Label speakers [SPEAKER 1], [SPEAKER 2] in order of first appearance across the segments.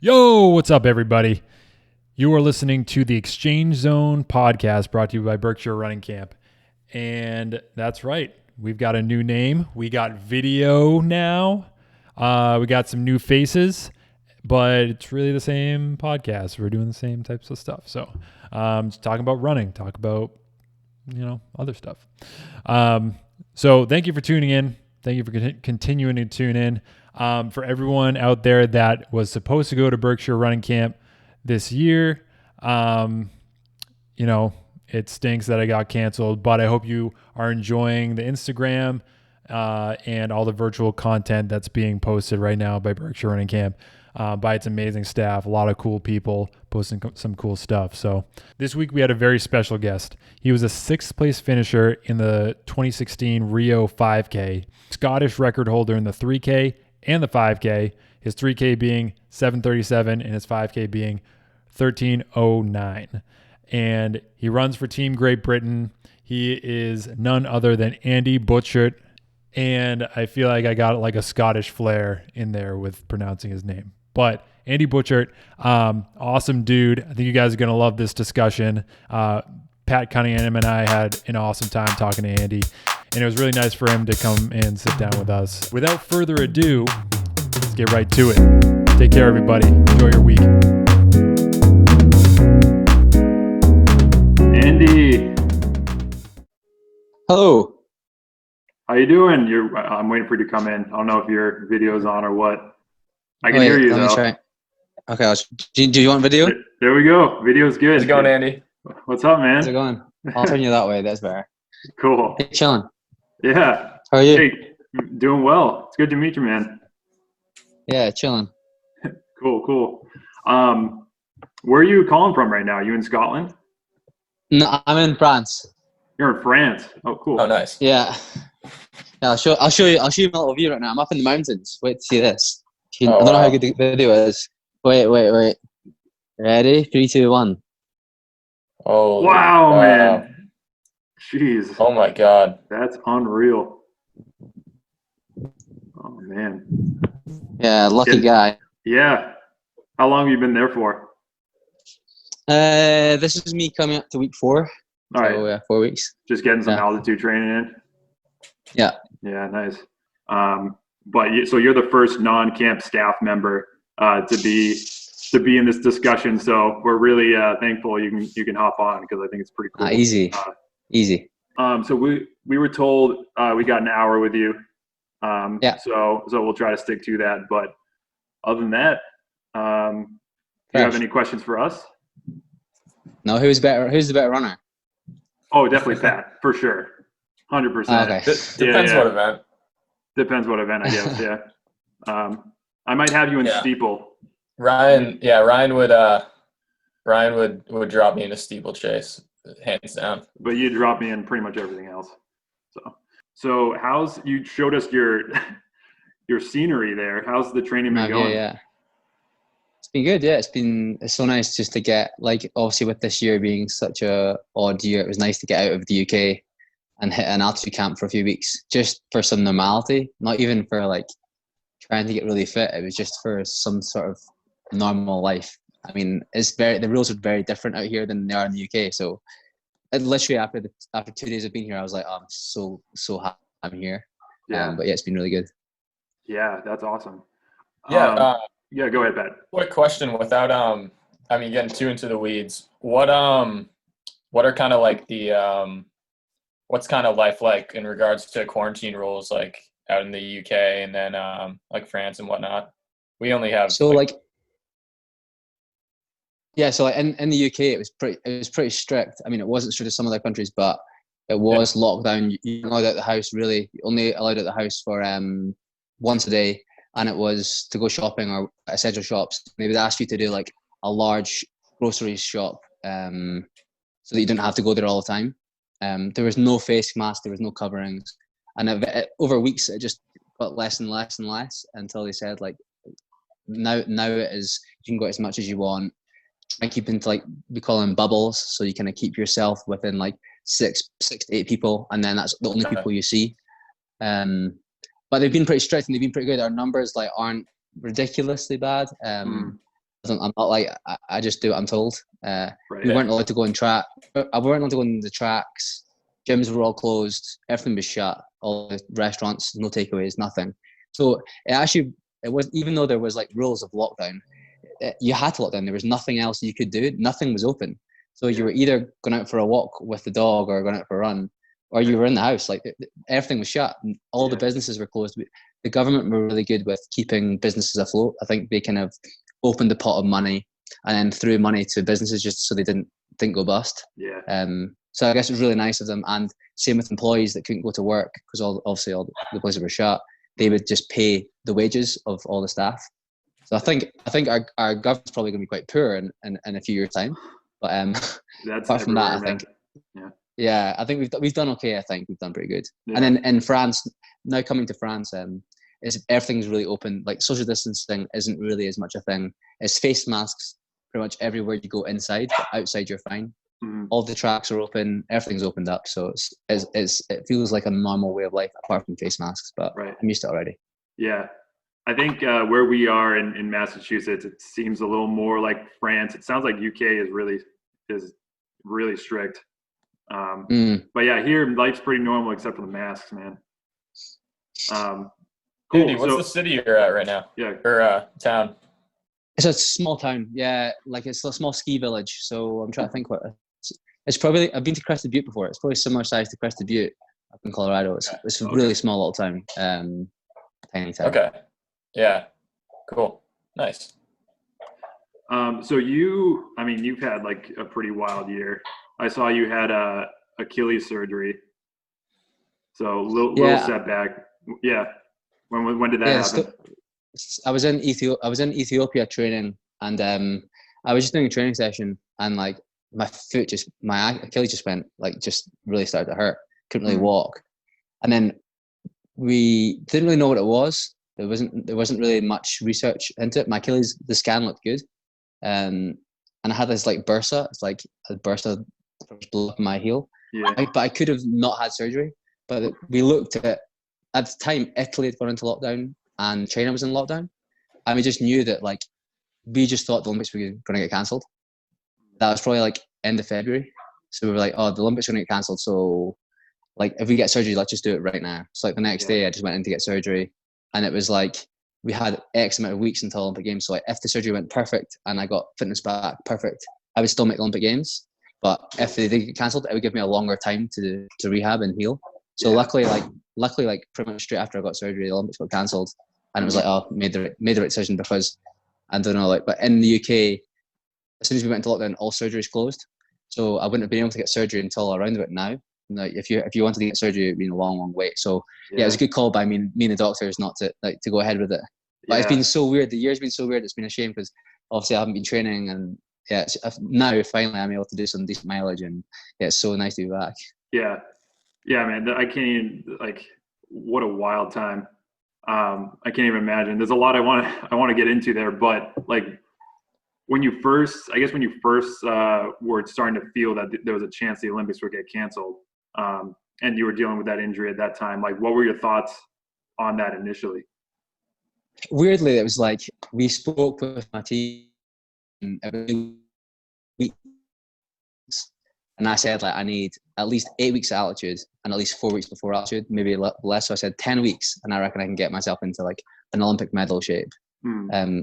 [SPEAKER 1] Yo, what's up, everybody? You are listening to the Exchange Zone podcast brought to you by Berkshire Running Camp. And that's right. We've got a new name. We got video now. We got some new faces, but it's really the same podcast. We're doing the same types of stuff. So just talking about running, talk about, other stuff. So thank you for tuning in. Thank you for continuing to tune in. For everyone out there that was supposed to go to Berkshire Running Camp this year, it stinks that I got canceled, but I hope you are enjoying the Instagram and all the virtual content that's being posted right now by Berkshire Running Camp, by its amazing staff. A lot of cool people posting some cool stuff. So this week we had a very special guest. He was a 6th place finisher in the 2016 Rio 5K, Scottish record holder in the 3K and the 5K, his 3K being 7:37 and his 5K being 13:09. And he runs for Team Great Britain. He is none other than Andy Butchart. And I feel like I got like a Scottish flair in there with pronouncing his name. But Andy Butchart, awesome dude. I think you guys are going to love this discussion. Pat Cunningham and I had an awesome time talking to Andy. And it was really nice for him to come and sit down with us. Without further ado, let's get right to it. Take care, everybody. Enjoy your week. Andy.
[SPEAKER 2] Hello.
[SPEAKER 1] How you doing? I'm waiting for you to come in. I don't know if your video's on or what. I can hear you, though.
[SPEAKER 2] Let me try. Okay. Do you want video?
[SPEAKER 1] There we go. Video's good.
[SPEAKER 3] How's it going, Andy?
[SPEAKER 1] What's up, man?
[SPEAKER 2] How's it going? I'll turn you that way. That's better.
[SPEAKER 1] Cool.
[SPEAKER 2] Hey, chilling.
[SPEAKER 1] Yeah.
[SPEAKER 2] How are you?
[SPEAKER 1] Hey, doing well. It's good to meet you, man.
[SPEAKER 2] Yeah, chilling.
[SPEAKER 1] Cool. Where are you calling from right now? You in Scotland?
[SPEAKER 2] No, I'm in France.
[SPEAKER 1] You're in France. Oh, cool.
[SPEAKER 3] Oh, nice.
[SPEAKER 2] Yeah. I'll show you my little view right now. I'm up in the mountains. Wait to see this. I don't know how good the video is. Wait. Ready? 3, 2, 1.
[SPEAKER 3] Oh.
[SPEAKER 1] Wow, man. Jeez.
[SPEAKER 3] Oh my God.
[SPEAKER 1] That's unreal. Oh, man.
[SPEAKER 2] Yeah, lucky guy.
[SPEAKER 1] Yeah. How long have you been there for?
[SPEAKER 2] This is me coming up to week 4.
[SPEAKER 1] All right.
[SPEAKER 2] So, 4 weeks.
[SPEAKER 1] Just getting some altitude training in?
[SPEAKER 2] Yeah.
[SPEAKER 1] Yeah, nice. So you're the first non-camp staff member to be in this discussion. So we're really thankful you can hop on because I think it's pretty cool.
[SPEAKER 2] Easy.
[SPEAKER 1] So we were told we got an hour with you.
[SPEAKER 2] Yeah.
[SPEAKER 1] So we'll try to stick to that. But other than that, do you have any questions for us?
[SPEAKER 2] No, who's the better runner?
[SPEAKER 1] Oh, definitely Pat, for sure. 100%.
[SPEAKER 2] Okay.
[SPEAKER 3] Depends what event.
[SPEAKER 1] Depends what event, I guess. Yeah. I might have you in steeple.
[SPEAKER 3] Ryan would drop me in a steeplechase, hands down.
[SPEAKER 1] But you drop me in pretty much everything else. So you showed us your scenery there. How's the training been going?
[SPEAKER 2] Yeah. It's been good. Yeah, it's so nice just to get, like, obviously with this year being such a odd year, it was nice to get out of the UK and hit an altitude camp for a few weeks just for some normality, not even for like trying to get really fit. It was just for some sort of normal life. I mean, the rules are very different out here than they are in the UK. So literally after 2 days of being here, I was like, oh, I'm so happy I'm here.
[SPEAKER 1] Yeah.
[SPEAKER 2] But yeah, it's been really good.
[SPEAKER 1] Yeah, that's awesome.
[SPEAKER 3] Yeah.
[SPEAKER 1] Yeah, go ahead, Pat.
[SPEAKER 3] Quick question without getting too into the weeds. What are kind of like the what's kind of life like in regards to quarantine rules, like out in the UK and then like France and whatnot? We only have
[SPEAKER 2] so in the UK it was pretty strict. I mean, it wasn't strict as some other countries, but it was lockdown. You weren't allowed out the house really. You only allowed out the house for once a day, and it was to go shopping or essential shops. They would ask you to do like a large grocery shop, so that you didn't have to go there all the time. There was no face mask, there was no coverings, and over weeks it just got less and less and less until they said like now it is, you can go as much as you want. Try and keep into, like, we call them bubbles, so you kind of keep yourself within like six to 8 people, and then that's the only people you see. But they've been pretty strict and they've been pretty good. Our numbers like aren't ridiculously bad. I'm not like I just do what I'm told.
[SPEAKER 4] Right.
[SPEAKER 2] We weren't allowed to go on track. We weren't allowed to go on the tracks. Gyms were all closed. Everything was shut. All the restaurants, no takeaways, nothing. So it was, even though there was like rules of lockdown, you had to lock down. There was nothing else you could do. Nothing was open. So you were either going out for a walk with the dog or going out for a run, or you were in the house. Like everything was shut. All the businesses were closed. The government were really good with keeping businesses afloat. I think they kind of opened a pot of money and then threw money to businesses just so they didn't go bust.
[SPEAKER 4] Yeah.
[SPEAKER 2] So I guess it was really nice of them. And same with employees that couldn't go to work because obviously all the places were shut. They would just pay the wages of all the staff. So I think our government's probably going to be quite poor in a few years' time. But apart from that, I think I think we've done okay. I think we've done pretty good. Yeah. And then in France, now coming to France, everything's really open. Like social distancing isn't really as much a thing. It's face masks pretty much everywhere you go inside, but outside you're fine. Mm-hmm. All the tracks are open. Everything's opened up, so it feels like a normal way of life apart from face masks. But I'm used to it already.
[SPEAKER 4] Yeah. I think where we are in Massachusetts, it seems a little more like France. It sounds like UK is really strict. But yeah, here life's pretty normal except for the masks, man.
[SPEAKER 3] Cool. Dude, what's the city you're at right now?
[SPEAKER 4] Yeah.
[SPEAKER 3] Or town?
[SPEAKER 2] It's a small town. Yeah, like it's a small ski village. So I'm trying to think what it's probably. I've been to Crested Butte before. It's probably similar size to Crested Butte up in Colorado. It's a really small little town. Tiny town.
[SPEAKER 3] Okay. Yeah. Cool. Nice.
[SPEAKER 4] So you've had like a pretty wild year. I saw you had a Achilles surgery. So little setback. Yeah. When did that happen?
[SPEAKER 2] I was in Ethiopia training, and I was just doing a training session, and like my Achilles just really started to hurt. Couldn't really walk, and then we didn't really know what it was. There wasn't really much research into it. My Achilles, the scan looked good, and I had this like bursa. It's like a bursa blew up in my heel.
[SPEAKER 4] Yeah.
[SPEAKER 2] But I could have not had surgery. But we looked at the time, Italy had gone into lockdown and China was in lockdown, and we just knew that like we just thought the Olympics were going to get cancelled. That was probably like end of February. So we were like, oh, the Olympics are going to get cancelled. So like if we get surgery, let's just do it right now. So like the next day, I just went in to get surgery. And it was like, we had X amount of weeks until Olympic Games. So like, if the surgery went perfect and I got fitness back perfect, I would still make the Olympic Games. But if they did get cancelled, it would give me a longer time to rehab and heal. So luckily, pretty much straight after I got surgery, the Olympics got cancelled. And it was like, oh, made the right decision because I don't know, like, but in the UK, as soon as we went into lockdown, all surgeries closed. So I wouldn't have been able to get surgery until around about now. Like if you wanted to get surgery, it'd been a long wait. So it was a good call by me and the doctors not to go ahead with it. But it's been so weird. The year's been so weird. It's been a shame because obviously I haven't been training, and now finally I'm able to do some decent mileage, and it's so nice to be back.
[SPEAKER 4] Yeah, man. I can't even what a wild time. I can't even imagine. There's a lot I want to get into there, but like when you first were starting to feel that there was a chance the Olympics would get canceled, and you were dealing with that injury at that time, like what were your thoughts on that initially?
[SPEAKER 2] Weirdly, it was like we spoke with my team every week, and I said like I need at least 8 weeks at altitude and at least 4 weeks before altitude, maybe less. So I said 10 weeks, and I reckon I can get myself into like an Olympic medal shape.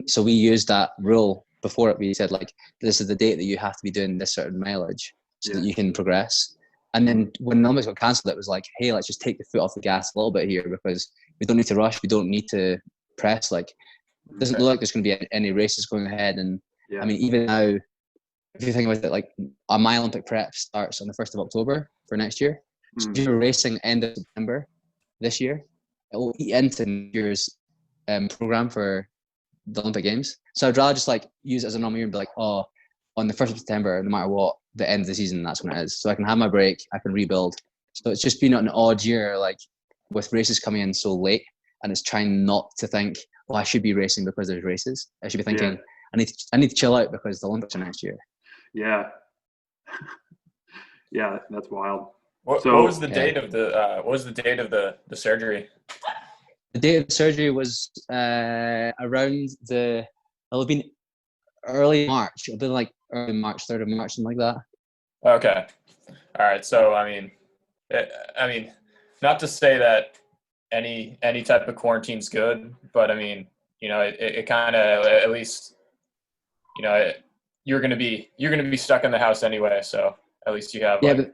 [SPEAKER 2] So we used that rule before it. We said like this is the date that you have to be doing this certain mileage so that you can progress. And then when the Olympics got cancelled, it was like, hey, let's just take the foot off the gas a little bit here because we don't need to rush. We don't need to press. Like, it doesn't look like there's going to be any races going ahead. And I mean, even now, if you think about it, like my Olympic prep starts on the 1st of October for next year. So if you're racing end of September this year, it will eat into next year's program for the Olympic Games. So I'd rather just like use it as a normal year and be like, oh, on the 1st of September, no matter what, the end of the season, that's when it is. So I can have my break, I can rebuild. So it's just been an odd year, like with races coming in so late, and it's trying not to think, oh, I should be racing because there's races. I should be thinking, I need to chill out because the Olympics are next year.
[SPEAKER 4] Yeah. Yeah, that's wild.
[SPEAKER 3] What was the date of the surgery?
[SPEAKER 2] The date of the surgery was around it'll have been early March. It'll be like early March, 3rd of March, something like that.
[SPEAKER 3] Okay. All right. So I mean, not to say that any type of quarantine's good, but I mean, it kind of, at least, you're gonna be stuck in the house anyway. So at least you have
[SPEAKER 2] Yeah,
[SPEAKER 3] like.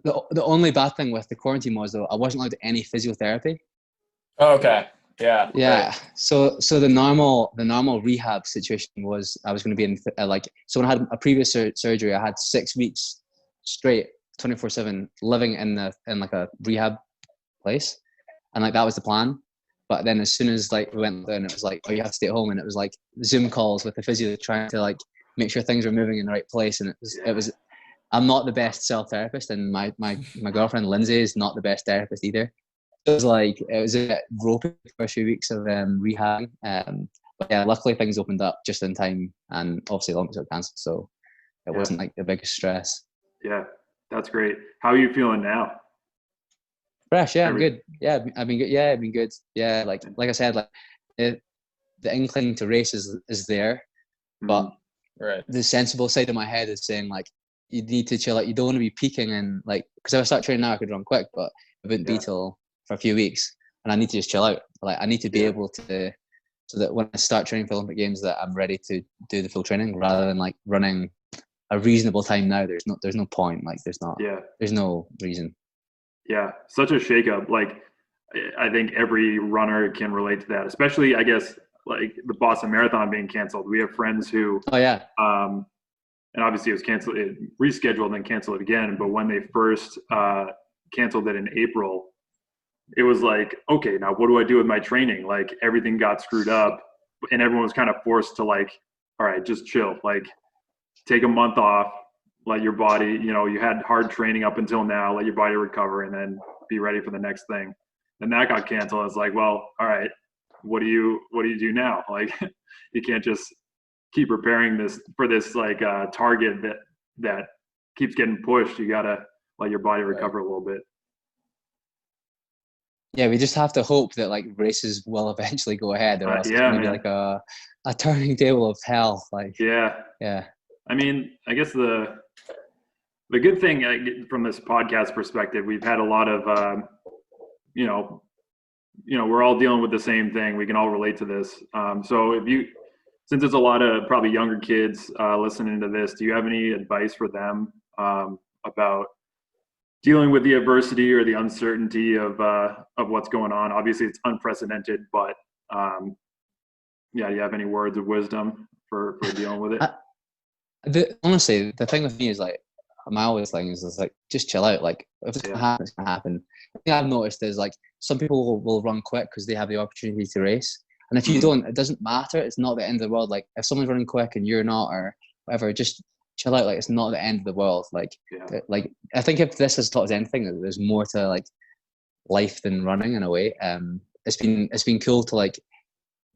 [SPEAKER 2] but the only bad thing with the quarantine was, though, I wasn't allowed any physiotherapy.
[SPEAKER 3] Oh, okay. Yeah.
[SPEAKER 2] Yeah.
[SPEAKER 3] Right.
[SPEAKER 2] So the normal rehab situation was I was going to be in so when I had a previous surgery, I had 6 weeks straight, 24/7, living in like a rehab place, and like that was the plan. But then as soon as like we went there, and it was like, oh, you have to stay at home, and it was like Zoom calls with the physio trying to like make sure things were moving in the right place, and it was. I'm not the best self therapist, and my girlfriend Lindsay is not the best therapist either. It was a bit ropey for a few weeks of rehab. But yeah, luckily things opened up just in time, and obviously the Olympics got cancelled, so it wasn't like the biggest stress.
[SPEAKER 4] Yeah, that's great. How are you feeling now?
[SPEAKER 2] Fresh, yeah, I'm good. Yeah, I've been good. Yeah, I've been good. Yeah, like I said, like the inkling to race is there, but
[SPEAKER 3] right.
[SPEAKER 2] the sensible side of my head is saying like you need to chill out. You don't want to be peaking and like, because if I start training now, I could run quick, but it wouldn't be till for a few weeks, and I need to just chill out. Like I need to be able to, so that when I start training for Olympic Games, that I'm ready to do the full training rather than like running a reasonable time now. There's no point. Like there's no reason.
[SPEAKER 4] Yeah, such a shakeup. Like I think every runner can relate to that, especially I guess like the Boston Marathon being canceled. We have friends who and obviously it was canceled, it rescheduled and then canceled again. But when they first canceled it in April, it was like, okay, now what do I do with my training? Like everything got screwed up, and everyone was kind of forced to like, all right, just chill, like take a month off, let your body, you had hard training up until now, let your body recover, and then be ready for the next thing. And that got canceled. It's like, well, all right, what do you do now? Like you can't just keep preparing for this like target that keeps getting pushed. You gotta let your body recover a little bit.
[SPEAKER 2] Yeah, we just have to hope that like races will eventually go ahead, or else it's gonna be like a turning table of hell. Like yeah.
[SPEAKER 4] I mean, I guess the good thing from this podcast perspective, we've had a lot of we're all dealing with the same thing. We can all relate to this. So since it's a lot of probably younger kids listening to this, do you have any advice for them about dealing with the adversity or the uncertainty of what's going on? Obviously, it's unprecedented, but do you have any words of wisdom for dealing with it?
[SPEAKER 2] Honestly, the thing with me is like my always thing is like just chill out. Like if it's gonna happen, it's gonna happen. The thing I've noticed is like some people will run quick because they have the opportunity to race. And if you don't, it doesn't matter. It's not the end of the world. Like if someone's running quick and you're not, or whatever, just chill out. Like it's not the end of the world. Like I think if this has taught us anything, there's more to like life than running in a way. It's been cool to like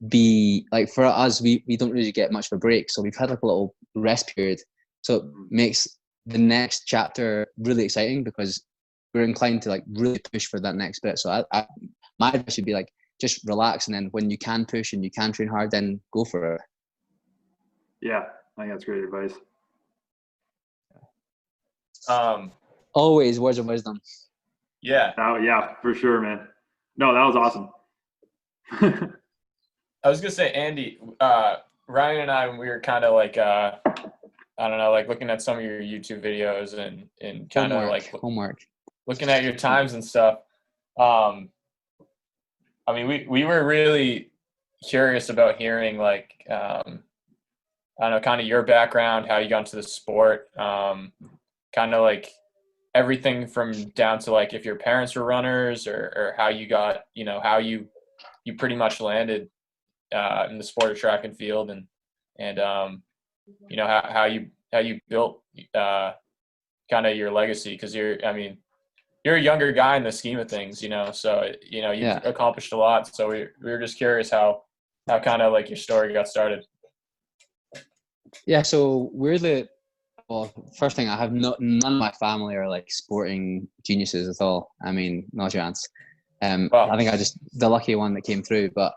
[SPEAKER 2] be like, for us, we don't really get much of a break, so we've had like a little rest period. So it makes the next chapter really exciting because we're inclined to like really push for that next bit. So my advice would be like, just relax, and then when you can push and you can train hard, then go for it.
[SPEAKER 4] Yeah, I think that's great advice.
[SPEAKER 2] Always words of wisdom.
[SPEAKER 3] Yeah.
[SPEAKER 4] Oh yeah, for sure, man. No, that was awesome.
[SPEAKER 3] I was gonna say, Andy, Ryan and I, when we were kind of like, I don't know, like looking at some of your YouTube videos and kind of like
[SPEAKER 2] homework, looking
[SPEAKER 3] at your times and stuff. I mean, we were really curious about hearing like, I don't know, kind of your background, how you got into the sport, kind of like everything from down to like if your parents were runners or how you got, how you pretty much landed in the sport of track and field and how you built kind of your legacy, because you're a younger guy in the scheme of things, so you've accomplished a lot. So we were just curious how kind of like your story got started.
[SPEAKER 2] Yeah, so weirdly, well, first thing, I have none of my family are like sporting geniuses at all. I mean, no chance. I think I just the lucky one that came through. But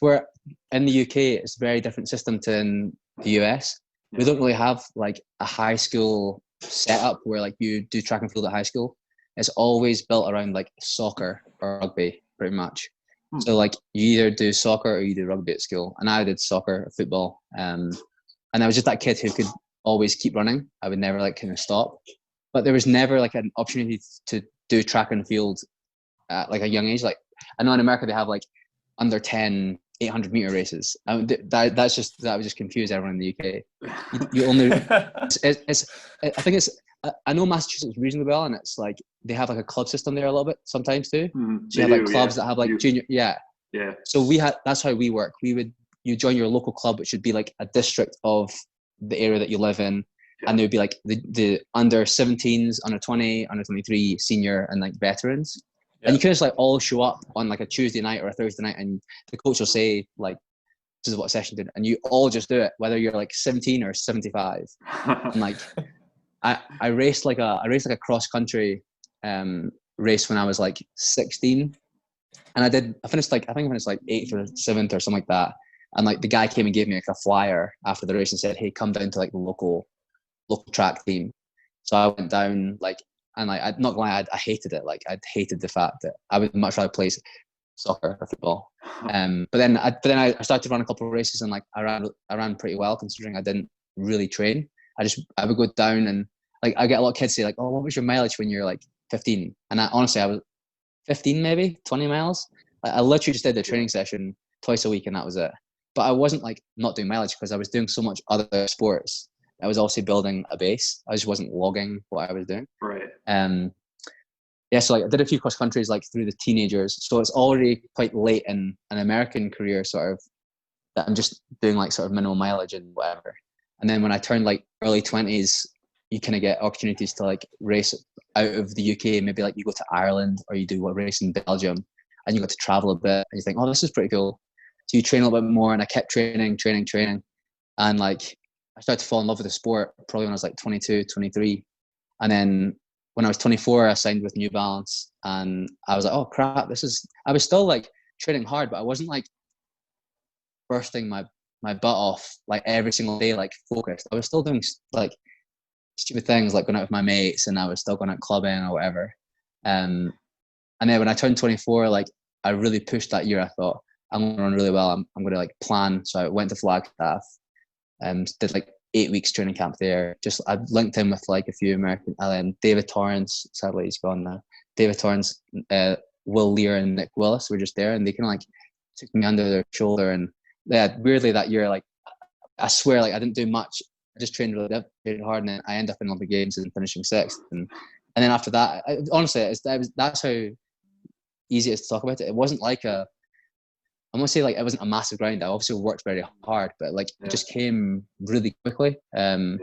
[SPEAKER 2] where in the UK, it's a very different system to in the US. We don't really have like a high school setup where like you do track and field at high school. It's always built around like soccer or rugby, pretty much. So like you either do soccer or you do rugby at school. And I did soccer or football. And I was just that kid who could always keep running. I would never like kind of stop. But there was never like an opportunity to do track and field at like a young age. Like I know in America they have like under 10 800-meter races. That would just confuse everyone in the UK. You only I think it's I know Massachusetts reasonably well, and it's like they have like a club system there a little bit sometimes too. So you have like clubs that have like junior, yeah. So that's how we work. You join your local club, which should be like a district of the area that you live in, and there would be like the under 17s, under 20, under 23, senior, and like veterans. And you can just like all show up on like a Tuesday night or a Thursday night, and the coach will say like, "This is what session did," and you all just do it, whether you're like 17 or 75. And like, I raced like a cross country race when I was like 16, and I finished like 8th or 7th or something like that. And like the guy came and gave me like a flyer after the race and said, "Hey, come down to like the local track team." So I went down like. And like, I'm not gonna lie, I hated it. Like, I hated the fact that I would much rather play soccer or football. But then I started to run a couple of races, and like I ran pretty well considering I didn't really train. I would go down, and like I get a lot of kids say like, "Oh, what was your mileage when you're like 15?" And honestly, I was 15, maybe 20 miles. Like, I literally just did the training session twice a week, and that was it. But I wasn't like not doing mileage because I was doing so much other sports. I was also building a base. I just wasn't logging what I was doing.
[SPEAKER 4] Right.
[SPEAKER 2] So like I did a few cross countries like through the teenagers. So it's already quite late in an American career sort of that I'm just doing like sort of minimal mileage and whatever. And then when I turned like early 20s, you kind of get opportunities to like race out of the UK. Maybe like you go to Ireland or you do a race in Belgium, and you got to travel a bit, and you think, "Oh, this is pretty cool." So you train a little bit more, and I kept training. And like, I started to fall in love with the sport probably when I was like 22, 23. And then when I was 24, I signed with New Balance, and I was like, "Oh crap, I was still like training hard, but I wasn't like bursting my butt off like every single day, like focused. I was still doing like stupid things like going out with my mates, and I was still going out clubbing or whatever. And then when I turned 24, like I really pushed that year. I thought, I'm going to run really well. I'm going to like plan. So I went to Flagstaff, did like 8 weeks training camp there. Just I linked in with like a few American, David Torrance, sadly he's gone now. David Torrance, Will Lear, and Nick Willis were just there, and they kind of like took me under their shoulder. And yeah, weirdly that year, like I swear, like I didn't do much. I just trained really hard, and then I ended up in Olympic Games and finishing 6th. And then after that, honestly, that's how easy it is to talk about it. It wasn't like I won't say like it wasn't a massive grind. I obviously worked very hard, but like it just came really quickly. From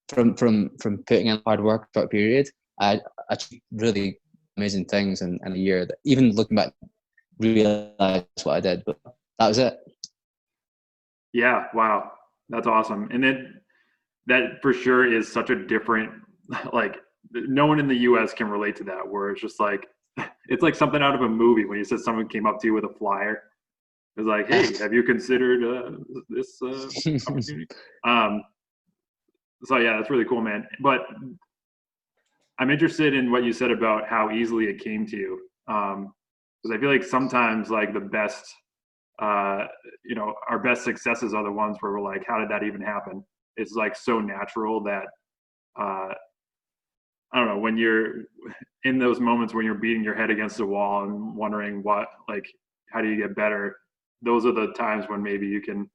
[SPEAKER 2] putting in hard work for a period, I achieved really amazing things in a year that even looking back, realized what I did. But that was it.
[SPEAKER 4] Yeah. Wow. That's awesome. And then that for sure is such a different, like no one in the US can relate to that, where it's just like, it's like something out of a movie when you said someone came up to you with a flyer. It was like, "Hey, have you considered this opportunity?" So yeah, that's really cool, man. But I'm interested in what you said about how easily it came to you, because I feel like sometimes like the best, our best successes are the ones where we're like, "How did that even happen?" It's like so natural that. I don't know, when you're in those moments when you're beating your head against the wall and wondering how do you get better? Those are the times when maybe you can,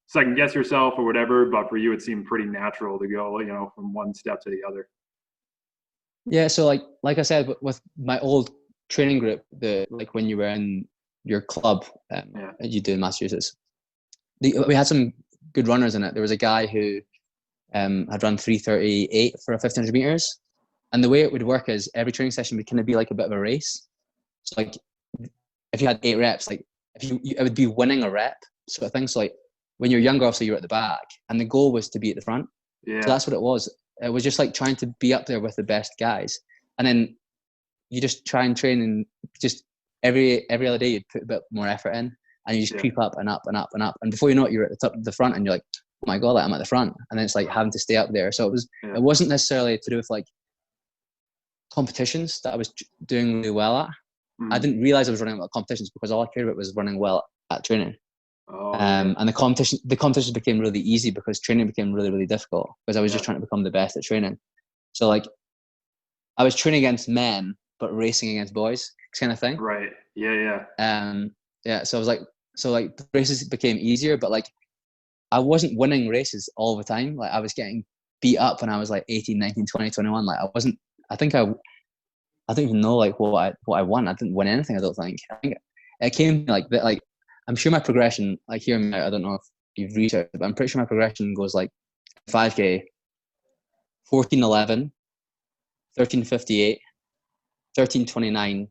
[SPEAKER 4] second guess yourself or whatever. But for you, it seemed pretty natural to go, from one step to the other.
[SPEAKER 2] Yeah. So like I said, with my old training group, when you were in your club, you do in Massachusetts, we had some good runners in it. There was a guy who had run 3:38 for 1,500 meters, and the way it would work is every training session would kind of be like a bit of a race. So like if you had 8 reps, like it would be winning a rep sort of thing. So like when you're younger, obviously you're at the back, and the goal was to be at the front. Yeah. So that's what it was. It was just like trying to be up there with the best guys, and then you just try and train, and just every other day you'd put a bit more effort in. and you just creep up and up and up and up, and before you know it, you're at the top of the front, and you're like, oh my god, like, I'm at the front, and then it's like having to stay up there. So it wasn't necessarily to do with like competitions that I was doing really well at. I didn't realize I was running well at competitions because all I cared about was running well at training. And the competitions became really easy because training became really, really difficult because I was just trying to become the best at training. So like I was training against men but racing against boys kind of thing.
[SPEAKER 4] Right. Yeah.
[SPEAKER 2] So I was like, the races became easier, but like I wasn't winning races all the time. Like I was getting beat up when I was like 18, 19, 20, 21. Like I don't even know like what I won. I didn't win anything, I don't think. I think it came like that. Like I'm sure my progression, like hear me out, I don't know if you've researched it, but I'm pretty sure my progression goes like 5K, 14:11, 13:58, 13:29,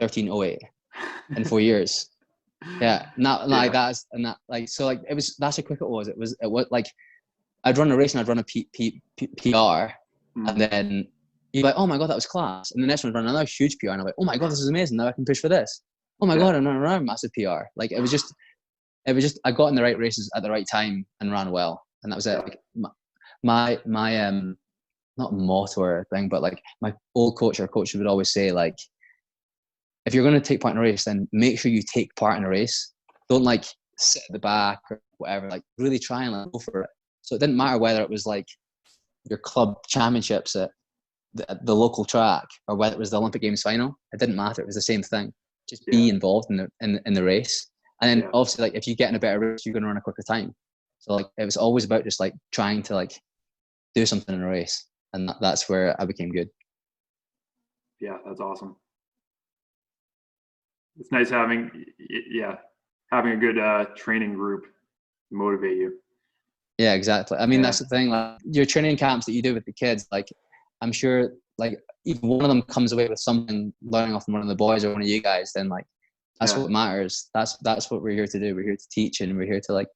[SPEAKER 2] 13:08 in 4 years. Yeah, not like that's and that like so like it was. That's how quick it was. It was like I'd run a race and I'd run a PR, and then you're like, oh my god, that was class. And the next one I'd run another huge PR, and I'm like, oh my god, this is amazing. Now I can push for this. Oh my god, and another massive PR. Like it was just I got in the right races at the right time and ran well, and that was it. Like my not motto or thing, but like my old coach would always say like, if you're going to take part in a race, then make sure you take part in a race. Don't like sit at the back or whatever. Like really try and like, go for it. So it didn't matter whether it was like your club championships at the local track or whether it was the Olympic Games final. It didn't matter. It was the same thing. Just be involved in the race. And then obviously, like if you get in a better race, you're going to run a quicker time. So like it was always about just like trying to like do something in a race, and that's where I became good.
[SPEAKER 4] Yeah, that's awesome. It's nice having a good training group to motivate you.
[SPEAKER 2] Yeah, exactly. I mean, that's the thing. Like your training camps that you do with the kids, like I'm sure, like if one of them comes away with something learning off from one of the boys or one of you guys, then like that's what matters. That's what we're here to do. We're here to teach, and we're here to like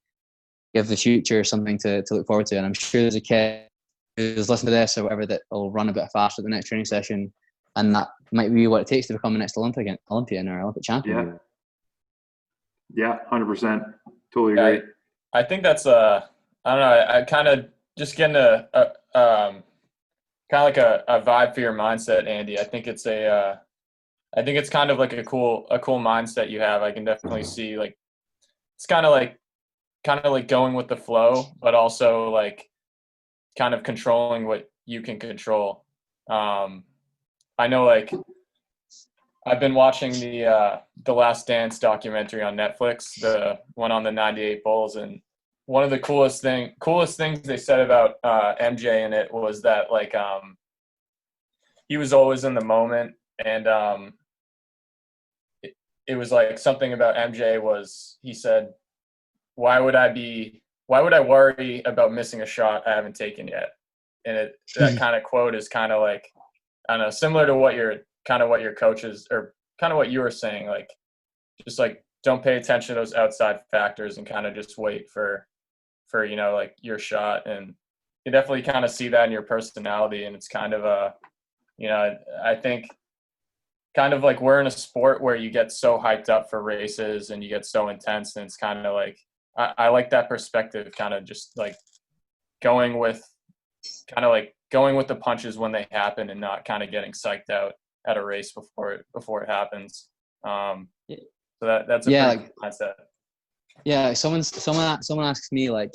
[SPEAKER 2] give the future something to look forward to. And I'm sure there's a kid who's listening to this or whatever that will run a bit faster at the next training session, and that might be what it takes to become the next Olympian or Olympic champion.
[SPEAKER 4] Yeah, 100%. Totally agree.
[SPEAKER 3] I think that's I don't know. I kind of just getting a kind of like a vibe for your mindset, Andy. I think it's kind of like a cool mindset you have. I can definitely see like it's kind of like going with the flow, but also like kind of controlling what you can control. I know like I've been watching the Last Dance documentary on Netflix, the one on the '98 Bulls, and one of the coolest things they said about MJ in it was that like he was always in the moment, and it was like something about MJ was, he said, why would I worry about missing a shot I haven't taken yet? And that kind of quote is kind of like, I don't know, similar to what your coaches or kind of what you were saying, like just like don't pay attention to those outside factors and kind of just wait for you know, like your shot. And you definitely kind of see that in your personality, and it's kind of you know, I think kind of like we're in a sport where you get so hyped up for races and you get so intense, and it's kind of like I like that perspective, kind of just like going with the punches when they happen and not kind of getting psyched out at a race before it happens. So that's a pretty good mindset.
[SPEAKER 2] Yeah, someone asks me, like,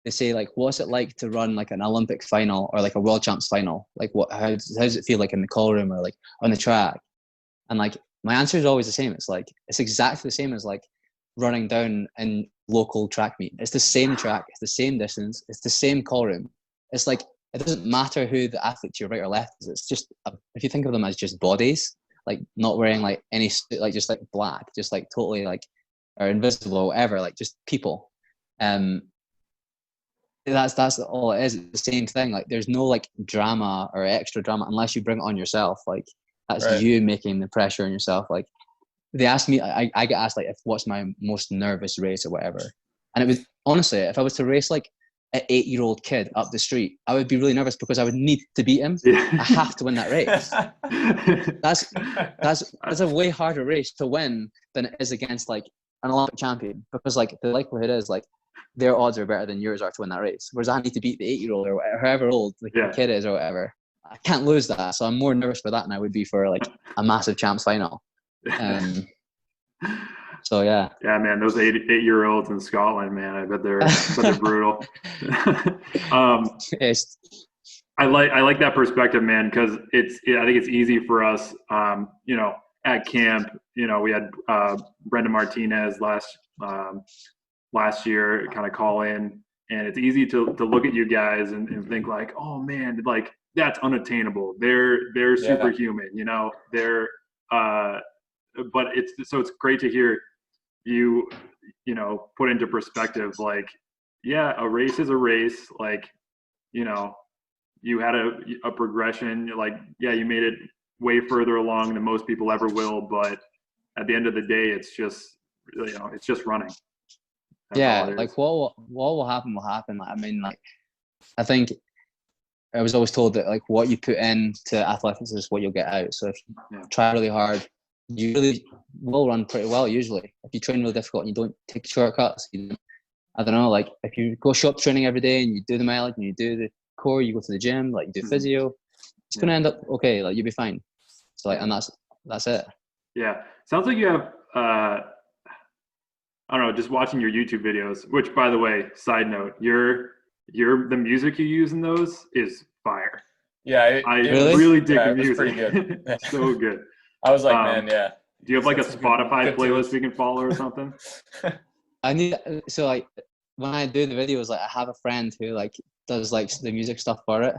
[SPEAKER 2] they say like, what's it like to run like an Olympic final or like a World Champs final? Like how does it feel like in the call room or like on the track? And like my answer is always the same. It's like it's exactly the same as like running down in local track meet. It's the same track, it's the same distance, it's the same call room. It's like it doesn't matter who the athlete to your right or left is. It's just if you think of them as just bodies, like not wearing like any like just like black, just like totally like or invisible or whatever, like just people. That's all it is. It's the same thing. Like there's no like drama or extra drama unless you bring it on yourself. Like that's you making the pressure on yourself. Like they asked me, I get asked like if what's my most nervous race or whatever, and it was honestly, if I was to race like an 8-year-old kid up the street, I would be really nervous because I would need to beat him. I have to win that race. That's a way harder race to win than it is against like an Olympic champion, because like the likelihood is like their odds are better than yours are to win that race. Whereas I need to beat the 8-year-old or whatever, however old the kid is or whatever. I can't lose that. So I'm more nervous for that than I would be for like a massive champs final. So yeah.
[SPEAKER 4] Yeah, man, those 8-year-olds in Scotland, man, I bet they're brutal. I like that perspective, man, because I think it's easy for us, you know, at camp. You know, we had Brendan Martinez last year kind of call in, and it's easy to look at you guys and think like, oh man, like that's unattainable. They're superhuman, you know. But it's great to hear you know, put into perspective, like, yeah, a race is a race. Like, you know, you had a progression, like, yeah, you made it way further along than most people ever will, but at the end of the day, it's just, you know, it's just running.
[SPEAKER 2] That's like what will happen will happen. Like, I mean, like, I think I was always told that like what you put into athletics is what you'll get out. So if you try really hard, you really will run pretty well usually. If you train real difficult and you don't take shortcuts, I don't know, like if you go shop training every day and you do the mileage and you do the core, you go to the gym, like you do physio, it's going to end up okay. Like you'll be fine. So like, and that's it.
[SPEAKER 4] Yeah. Sounds like you have, I don't know, just watching your YouTube videos, which by the way, side note, the music you use in those is fire.
[SPEAKER 3] Yeah.
[SPEAKER 4] I really dig the music.
[SPEAKER 3] Pretty good.
[SPEAKER 4] So good.
[SPEAKER 3] I was like, man, yeah.
[SPEAKER 4] Do you have like a Spotify playlist we can follow or something?
[SPEAKER 2] So like when I do the videos, like I have a friend who like does like the music stuff for it.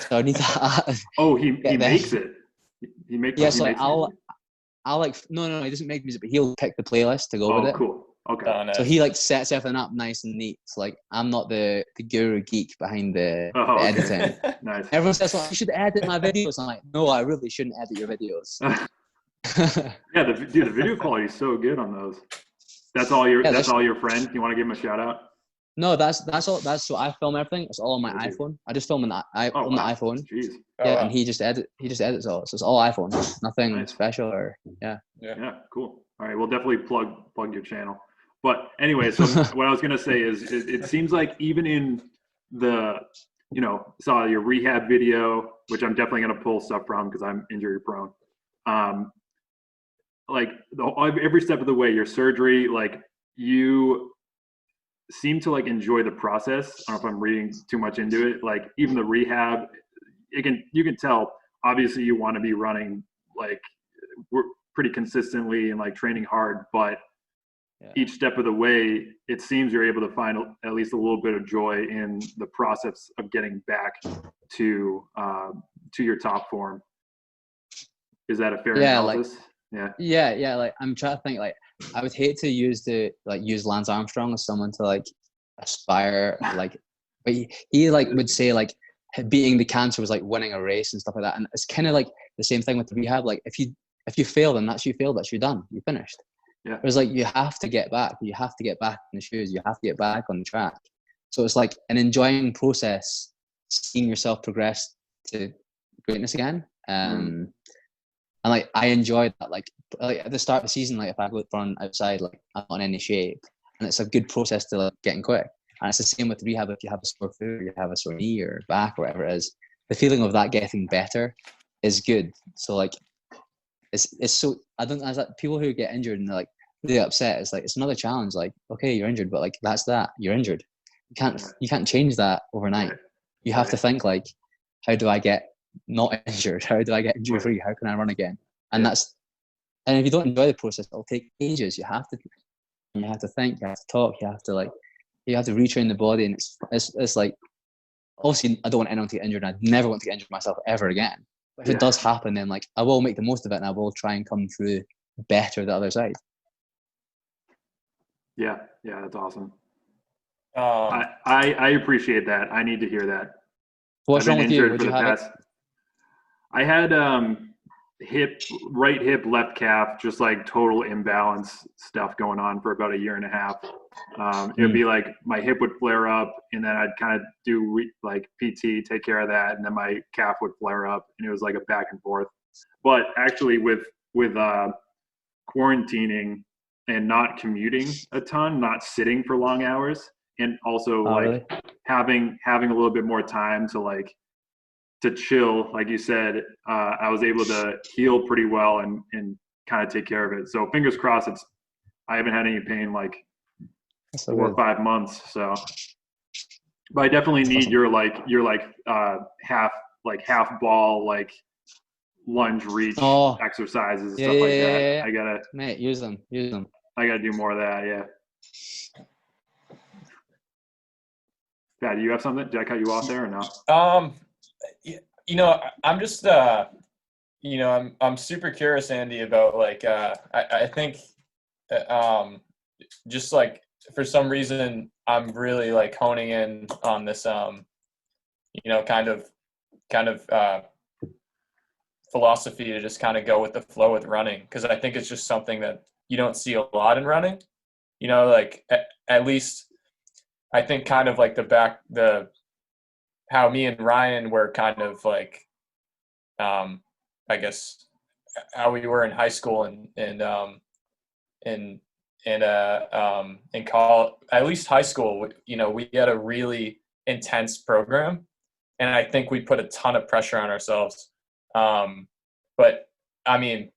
[SPEAKER 2] So I need to.
[SPEAKER 4] He makes it. He makes.
[SPEAKER 2] Yeah, so like I'll like no, he doesn't make music, but he'll pick the playlist to go with it.
[SPEAKER 4] Oh, cool. Okay.
[SPEAKER 3] Oh, nice.
[SPEAKER 2] So he like sets everything up nice and neat. So like I'm not the guru geek behind the editing.
[SPEAKER 4] Nice.
[SPEAKER 2] Everyone says, "Well, you should edit my videos." I'm like, no, I really shouldn't edit your videos.
[SPEAKER 4] Yeah, the video quality is so good on those. That's all your friend. You want to give him a shout out?
[SPEAKER 2] No, that's all. That's so I film everything. It's all on my iPhone. I just film on the iPhone.
[SPEAKER 4] Jeez.
[SPEAKER 2] Yeah, and he just edits all. So it's all iPhone. Nothing special or
[SPEAKER 4] Yeah, cool. All right, we'll definitely plug your channel. But anyway, so what I was gonna say is, it seems like even in the, you know, saw your rehab video, which I'm definitely gonna pull stuff from because I'm injury prone. Like every step of the way, your surgery, like you seem to like enjoy the process. I don't know if I'm reading too much into it. Like even the rehab, you can tell obviously you want to be running like we're pretty consistently and like training hard, but each step of the way, it seems you're able to find at least a little bit of joy in the process of getting back to your top form. Is that a fair analysis?
[SPEAKER 2] Yeah. Like I'm trying to think. Like I would hate to use Lance Armstrong as someone to like aspire. Like, but he like would say like beating the cancer was like winning a race and stuff like that. And it's kind of like the same thing with the rehab. Like if you fail, then that's you failed. That's you done. You finished.
[SPEAKER 4] Yeah.
[SPEAKER 2] Whereas like you have to get back. You have to get back in the shoes. You have to get back on the track. So it's like an enjoying process, seeing yourself progress to greatness again. And like I enjoyed that. Like at the start of the season, like if I go run outside, like I'm not in any shape, and it's a good process to like getting quick. And it's the same with rehab. If you have a sore foot, or you have a sore knee or back or whatever it is, the feeling of that getting better is good. So like it's so I don't as like people who get injured and they're like really upset. It's like it's another challenge. Like okay, you're injured, but like that's that. You're injured. You can't change that overnight. You have to think like, how do I get not injured? How do I get injury free? How can I run again? And and if you don't enjoy the process, it'll take ages. You have to think, you have to talk, you have to retrain the body, and it's like obviously I don't want anyone to get injured, and I'd never want to get injured myself ever again. But if it does happen, then like I will make the most of it, and I will try and come through better the other side.
[SPEAKER 4] Yeah, that's awesome. I appreciate that. I need to hear that.
[SPEAKER 2] What's wrong with you?
[SPEAKER 4] I had right hip, left calf, just like total imbalance stuff going on for about a year and a half. It would be like my hip would flare up, and then I'd kind of do like PT, take care of that, and then my calf would flare up, and it was like a back and forth. But actually, with quarantining, and not commuting a ton, not sitting for long hours, and also
[SPEAKER 2] Really?
[SPEAKER 4] having a little bit more time to chill. Like you said, I was able to heal pretty well and kind of take care of it. So fingers crossed. I haven't had any pain like
[SPEAKER 2] That's so
[SPEAKER 4] 4 or
[SPEAKER 2] good.
[SPEAKER 4] 5 months. So, but I definitely need
[SPEAKER 2] Awesome.
[SPEAKER 4] your half ball, like lunge reach
[SPEAKER 2] Oh,
[SPEAKER 4] exercises and
[SPEAKER 2] yeah,
[SPEAKER 4] stuff
[SPEAKER 2] yeah,
[SPEAKER 4] like
[SPEAKER 2] yeah,
[SPEAKER 4] that.
[SPEAKER 2] yeah, yeah.
[SPEAKER 4] I gotta
[SPEAKER 2] Mate, use them.
[SPEAKER 4] do more of that. Yeah. Pat, do you have something? Did I cut you off there or no?
[SPEAKER 3] I'm just I'm super curious, Andy, about like I think just like for some reason I'm really like honing in on this kind of philosophy to just kind of go with the flow with running, because I think it's just something that you don't see a lot in running. Like at least I think kind of like how me and Ryan were kind of like I guess how we were in high school and in college, at least high school, we had a really intense program, and I think we put a ton of pressure on ourselves. But I mean,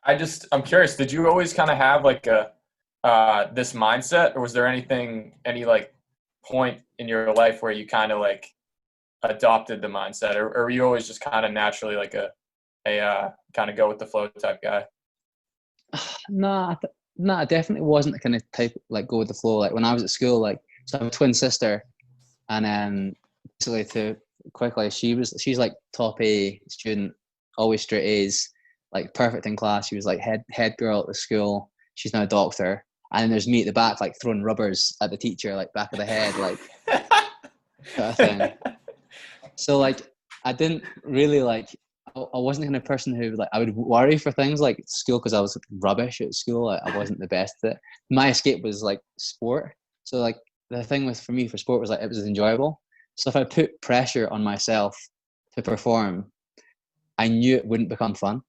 [SPEAKER 3] I'm curious, did you always kind of have like this mindset, or was there any like point in your life where you kind of like adopted the mindset, or were you always just kind of naturally like a kind of go with the flow type guy?
[SPEAKER 2] No, I definitely wasn't the kind of type like go with the flow. Like when I was at school, like so I have a twin sister, and basically to quickly, she's like top A student, always straight A's, like perfect in class. She was like head girl at the school. She's now a doctor. And then there's me at the back, like throwing rubbers at the teacher, like back of the head, like kind of thing. So like I didn't really like I wasn't the kind of person who like I would worry for things like school because I was rubbish at school. Like, I wasn't the best at it. My escape was like sport. So like the thing for me for sport was like it was enjoyable. So if I put pressure on myself to perform, I knew it wouldn't become fun.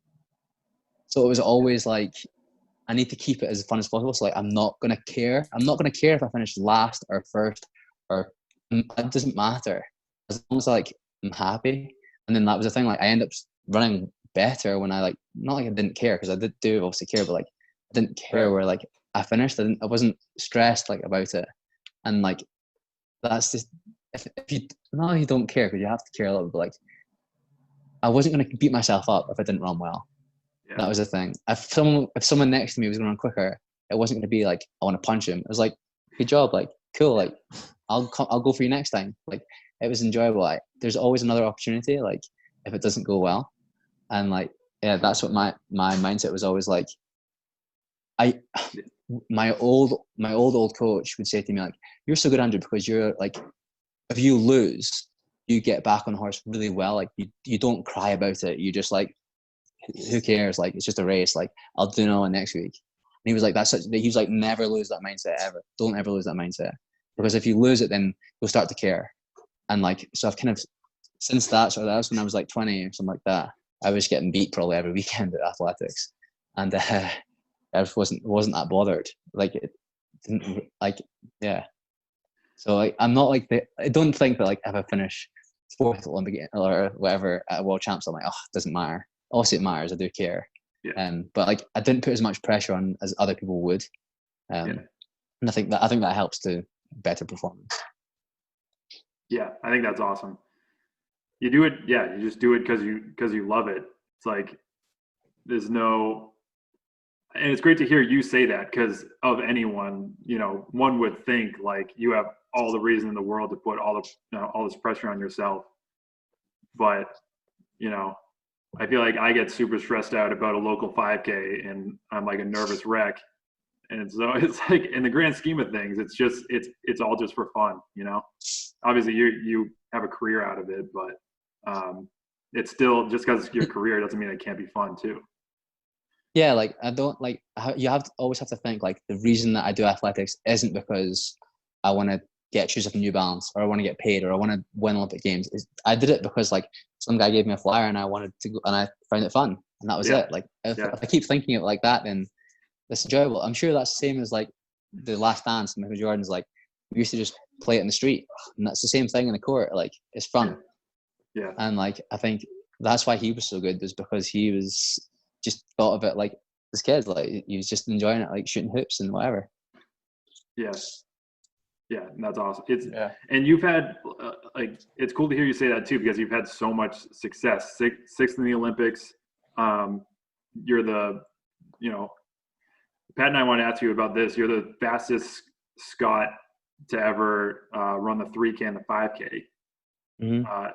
[SPEAKER 2] So it was always like I need to keep it as fun as possible. So like I'm not gonna care. I'm not gonna care if I finish last or first or it doesn't matter as long as like I'm happy. And then that was the thing. Like I end up running better when I like not like I didn't care because I did do obviously care, but like I didn't care
[SPEAKER 3] Right.
[SPEAKER 2] where like I finished. I wasn't stressed like about it. And like that's just if you no you don't care because you have to care a little bit. But like I wasn't gonna beat myself up if I didn't run well.
[SPEAKER 4] Yeah.
[SPEAKER 2] That was the thing. If someone next to me was going to run quicker, it wasn't going to be like I want to punch him. It was like, good job, like cool, like I'll go for you next time. Like it was enjoyable. Like there's always another opportunity. Like if it doesn't go well, and like yeah, that's what my mindset was always like. My old coach would say to me like, "You're so good, Andrew, because you're like, if you lose, you get back on the horse really well. Like you don't cry about it. You just like." Who cares? Like it's just a race. Like I'll do another one next week. And he was like, he was like, never lose that mindset ever. Don't ever lose that mindset because if you lose it, then you'll start to care. And like, so I've kind of since that. So that was when I was like 20 or something like that. I was getting beat probably every weekend at athletics, and I just wasn't that bothered. Like it didn't like yeah. So like I'm not like I don't think that like if I finish fourth Olympic or whatever at World Champs, I'm like, oh, it doesn't matter. Obviously it matters. I do care.
[SPEAKER 4] Yeah.
[SPEAKER 2] But like I didn't put as much pressure on as other people would.
[SPEAKER 4] Yeah.
[SPEAKER 2] And I think that helps to better performance.
[SPEAKER 4] Yeah. I think that's awesome. You do it. Yeah. You just do it because you love it. It's like, there's no, and it's great to hear you say that because of anyone, one would think like you have all the reason in the world to put all this pressure on yourself. But, I feel like I get super stressed out about a local 5K and I'm like a nervous wreck. And so it's like in the grand scheme of things, it's all just for fun, Obviously you have a career out of it, but it's still just because it's your career doesn't mean it can't be fun too.
[SPEAKER 2] Yeah, like I don't like you always have to think like the reason that I do athletics isn't because I want to get shoes off New Balance or I want to get paid or I want to win Olympic Games. I did it because like some guy gave me a flyer and I wanted to go and I found it fun and that was it. Like if I keep thinking it like that, then that's enjoyable. I'm sure that's the same as like the Last Dance. Michael Jordan's like, we used to just play it in the street, and that's the same thing in the court. Like, it's fun.
[SPEAKER 4] Yeah.
[SPEAKER 2] And like, I think that's why he was so good, was because he was just thought of it like this kid. Like, he was just enjoying it, like shooting hoops and whatever.
[SPEAKER 4] Yes. Yeah, and that's awesome. And you've had like, it's cool to hear you say that too, because you've had so much success. Sixth in the Olympics. You're the, Pat and I want to ask you about this. You're the fastest Scot to ever run the 3K and the 5K.
[SPEAKER 2] Mm-hmm.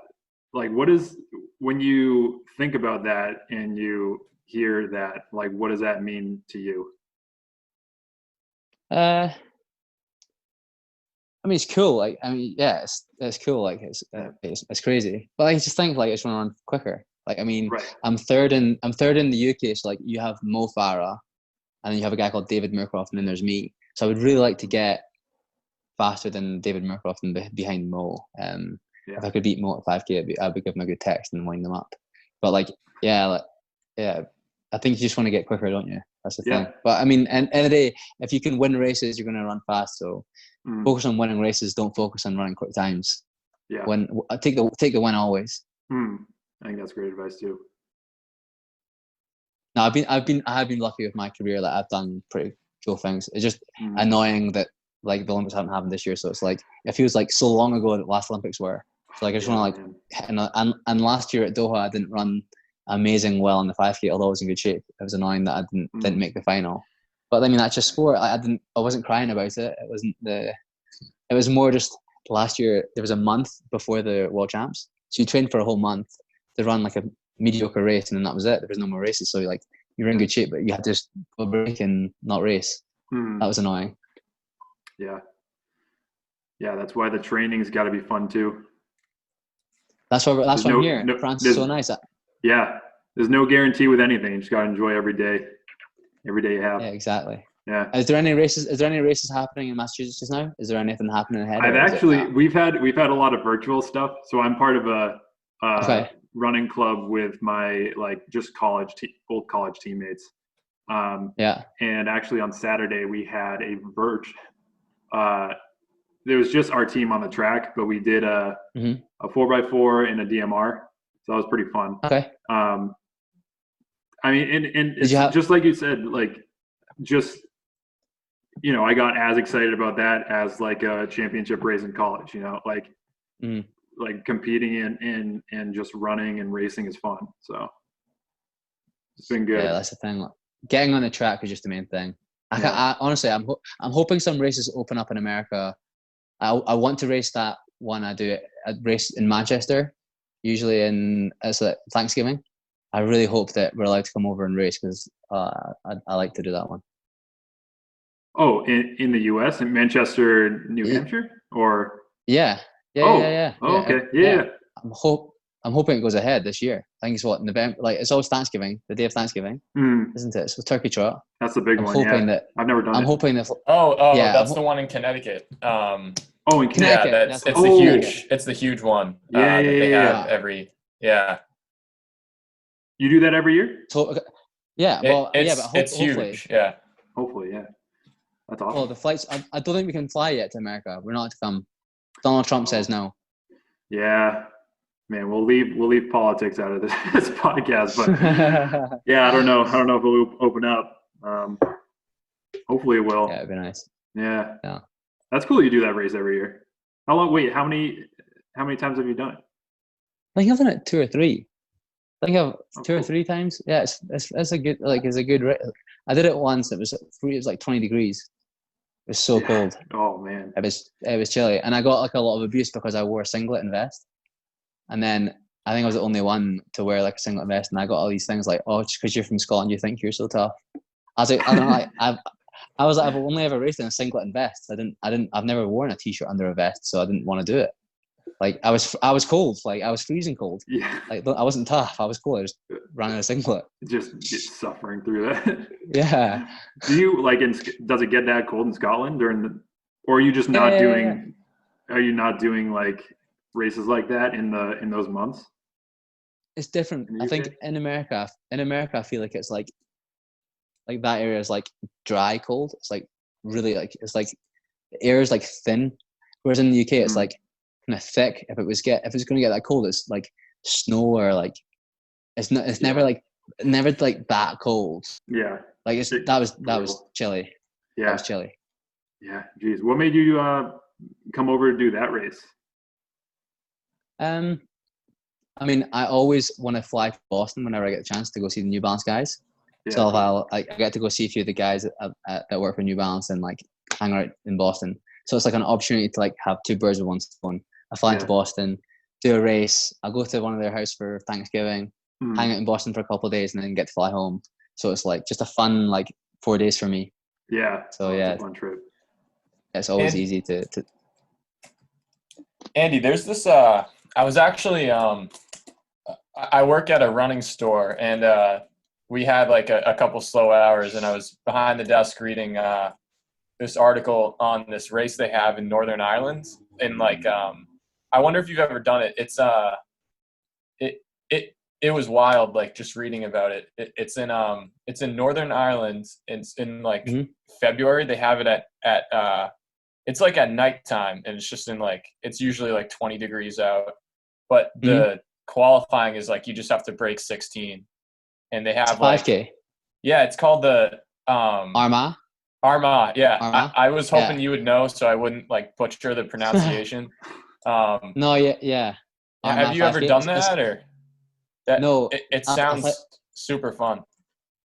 [SPEAKER 4] Like, what is, when you think about that and you hear that, like, what does that mean to you?
[SPEAKER 2] I mean, it's cool. Like, I mean, yeah, it's cool. Like, it's crazy. But I just think like I just want to run quicker. Like, I mean,
[SPEAKER 4] Right.
[SPEAKER 2] I'm third in the UK. So like, you have Mo Farah, and then you have a guy called David Murcroft, and then there's me. So I would really like to get faster than David Murcroft and behind Mo. If I could beat Mo at 5K, I'd be give him a good text and wind them up. But like, I think you just want to get quicker, don't you? That's the thing. But I mean, end of the day, if you can win races, you're going to run fast. So focus on winning races. Don't focus on running quick times.
[SPEAKER 4] Yeah.
[SPEAKER 2] Take the win always.
[SPEAKER 4] I think that's great advice too.
[SPEAKER 2] No, I have been lucky with my career. Like, I've done pretty cool things. It's just annoying that like the Olympics haven't happened this year. So it's like, it feels like so long ago that the last Olympics were. So like, I just want to like, and last year at Doha, I didn't run amazing well in the 5K, although I was in good shape. It was annoying that I didn't make the final. But I mean, that's just sport. I wasn't crying about it. It was more just last year. There was a month before the World Champs, so you trained for a whole month to run like a mediocre race, and then that was it. There was no more races. So like, you were in good shape, but you had to just go break and not race. That was annoying.
[SPEAKER 4] Yeah. That's why the training's got to be fun too.
[SPEAKER 2] That's why I'm here. France is so nice.
[SPEAKER 4] Yeah, there's no guarantee with anything. You just got to enjoy every day you have.
[SPEAKER 2] Yeah, exactly.
[SPEAKER 4] Yeah.
[SPEAKER 2] Is there any races happening in Massachusetts just now? Is there anything happening ahead?
[SPEAKER 4] We've had a lot of virtual stuff. So I'm part of a running club with my just old college teammates. And actually on Saturday we had a there was just our team on the track, but we did a 4x4 and a DMR. So that was pretty fun.
[SPEAKER 2] Okay.
[SPEAKER 4] I mean, and it's just like you said, like, just, I got as excited about that as like a championship race in college, like competing and just running and racing is fun. So it's been good.
[SPEAKER 2] Yeah, that's the thing. Getting on the track is just the main thing. Honestly, I'm hoping some races open up in America. I want to race that one. I race in Manchester, usually it's like Thanksgiving. I really hope that we're allowed to come over and race, because I like to do that one.
[SPEAKER 4] Oh, in the U.S., in Manchester, New Hampshire, or
[SPEAKER 2] yeah.
[SPEAKER 4] Okay, yeah.
[SPEAKER 2] I'm hoping it goes ahead this year. I think it's November. Like, it's always Thanksgiving, the day of Thanksgiving, isn't it? So Turkey Trot.
[SPEAKER 4] That's the big one.
[SPEAKER 2] Hoping
[SPEAKER 4] that I've never done.
[SPEAKER 2] I'm hoping that.
[SPEAKER 3] That's the one in Connecticut.
[SPEAKER 2] In Connecticut.
[SPEAKER 3] Yeah, it's the huge one.
[SPEAKER 4] That
[SPEAKER 3] they have every. Yeah.
[SPEAKER 4] You do that every year?
[SPEAKER 2] So, yeah. Well,
[SPEAKER 3] it's huge. Yeah.
[SPEAKER 4] Hopefully, yeah. That's awesome.
[SPEAKER 2] Well, the flights. I don't think we can fly yet to America. We're not to come. Donald Trump says no.
[SPEAKER 4] Yeah, man. We'll leave politics out of this podcast, but yeah, I don't know if it will open up. Hopefully, it will.
[SPEAKER 2] Yeah, it'd be nice.
[SPEAKER 4] Yeah. That's cool. You do that race every year. How long? Wait, how many times have you done it?
[SPEAKER 2] I think I've done it 2 or 3. I think I've 2 or 3 times. Yeah, it's a good race. I did it once. It was like 20 degrees. It was so cold.
[SPEAKER 4] Oh man.
[SPEAKER 2] It was chilly, and I got like a lot of abuse because I wore a singlet and vest. And then I think I was the only one to wear like a singlet and vest, and I got all these things like, oh, just because you're from Scotland, you think you're so tough. I was like, I don't know. I've only ever raced in a singlet and vest. I've never worn a t-shirt under a vest, so I didn't want to do it. Like, I was cold. Like, I was freezing cold.
[SPEAKER 4] Yeah.
[SPEAKER 2] Like, I wasn't tough. I was cold. I just ran in a singlet.
[SPEAKER 4] Just suffering through that.
[SPEAKER 2] Yeah.
[SPEAKER 4] Do you does it get that cold in Scotland or are you just not doing? Are you not doing like races like that in those months?
[SPEAKER 2] It's different. I think in America, I feel like it's like like that area is like dry cold. It's like really like it's like the air is like thin, whereas in the UK it's like kind of thick. If it's going to get that cold, it's like snow or like it's not. It's never like that cold.
[SPEAKER 4] Yeah.
[SPEAKER 2] Like that was chilly.
[SPEAKER 4] Yeah.
[SPEAKER 2] That was chilly.
[SPEAKER 4] Yeah. Geez, what made you come over to do that race?
[SPEAKER 2] I mean, I always want to fly to Boston whenever I get the chance to go see the New Balance guys.
[SPEAKER 4] Yeah,
[SPEAKER 2] So I get to go see a few of the guys that work for New Balance and like hang out in Boston. So it's like an opportunity to like have two birds with one stone. I fly to Boston, do a race. I'll go to one of their house for Thanksgiving, hang out in Boston for a couple of days, and then get to fly home. So it's like just a fun like 4 days for me.
[SPEAKER 4] Yeah.
[SPEAKER 2] So
[SPEAKER 4] it's a fun trip.
[SPEAKER 2] It's always easy to.
[SPEAKER 3] Andy, there's this. I was actually I work at a running store, and we had like a couple slow hours, and I was behind the desk reading this article on this race they have in Northern Ireland, and like I wonder if you've ever done it. It's it was wild, like just reading about it. It's in Northern Ireland. It's in like February. They have it at it's like at nighttime, and it's just in like it's usually like 20 degrees out. But the qualifying is like you just have to break 16, and they have
[SPEAKER 2] 5K.
[SPEAKER 3] It's called the
[SPEAKER 2] Armagh.
[SPEAKER 3] Armagh. Yeah,
[SPEAKER 2] Armagh?
[SPEAKER 3] I was hoping you would know, so I wouldn't like butcher the pronunciation.
[SPEAKER 2] No, yeah.
[SPEAKER 3] Have
[SPEAKER 2] Armagh
[SPEAKER 3] you ever
[SPEAKER 2] 5K.
[SPEAKER 3] done that or?
[SPEAKER 2] No,
[SPEAKER 3] it sounds super fun.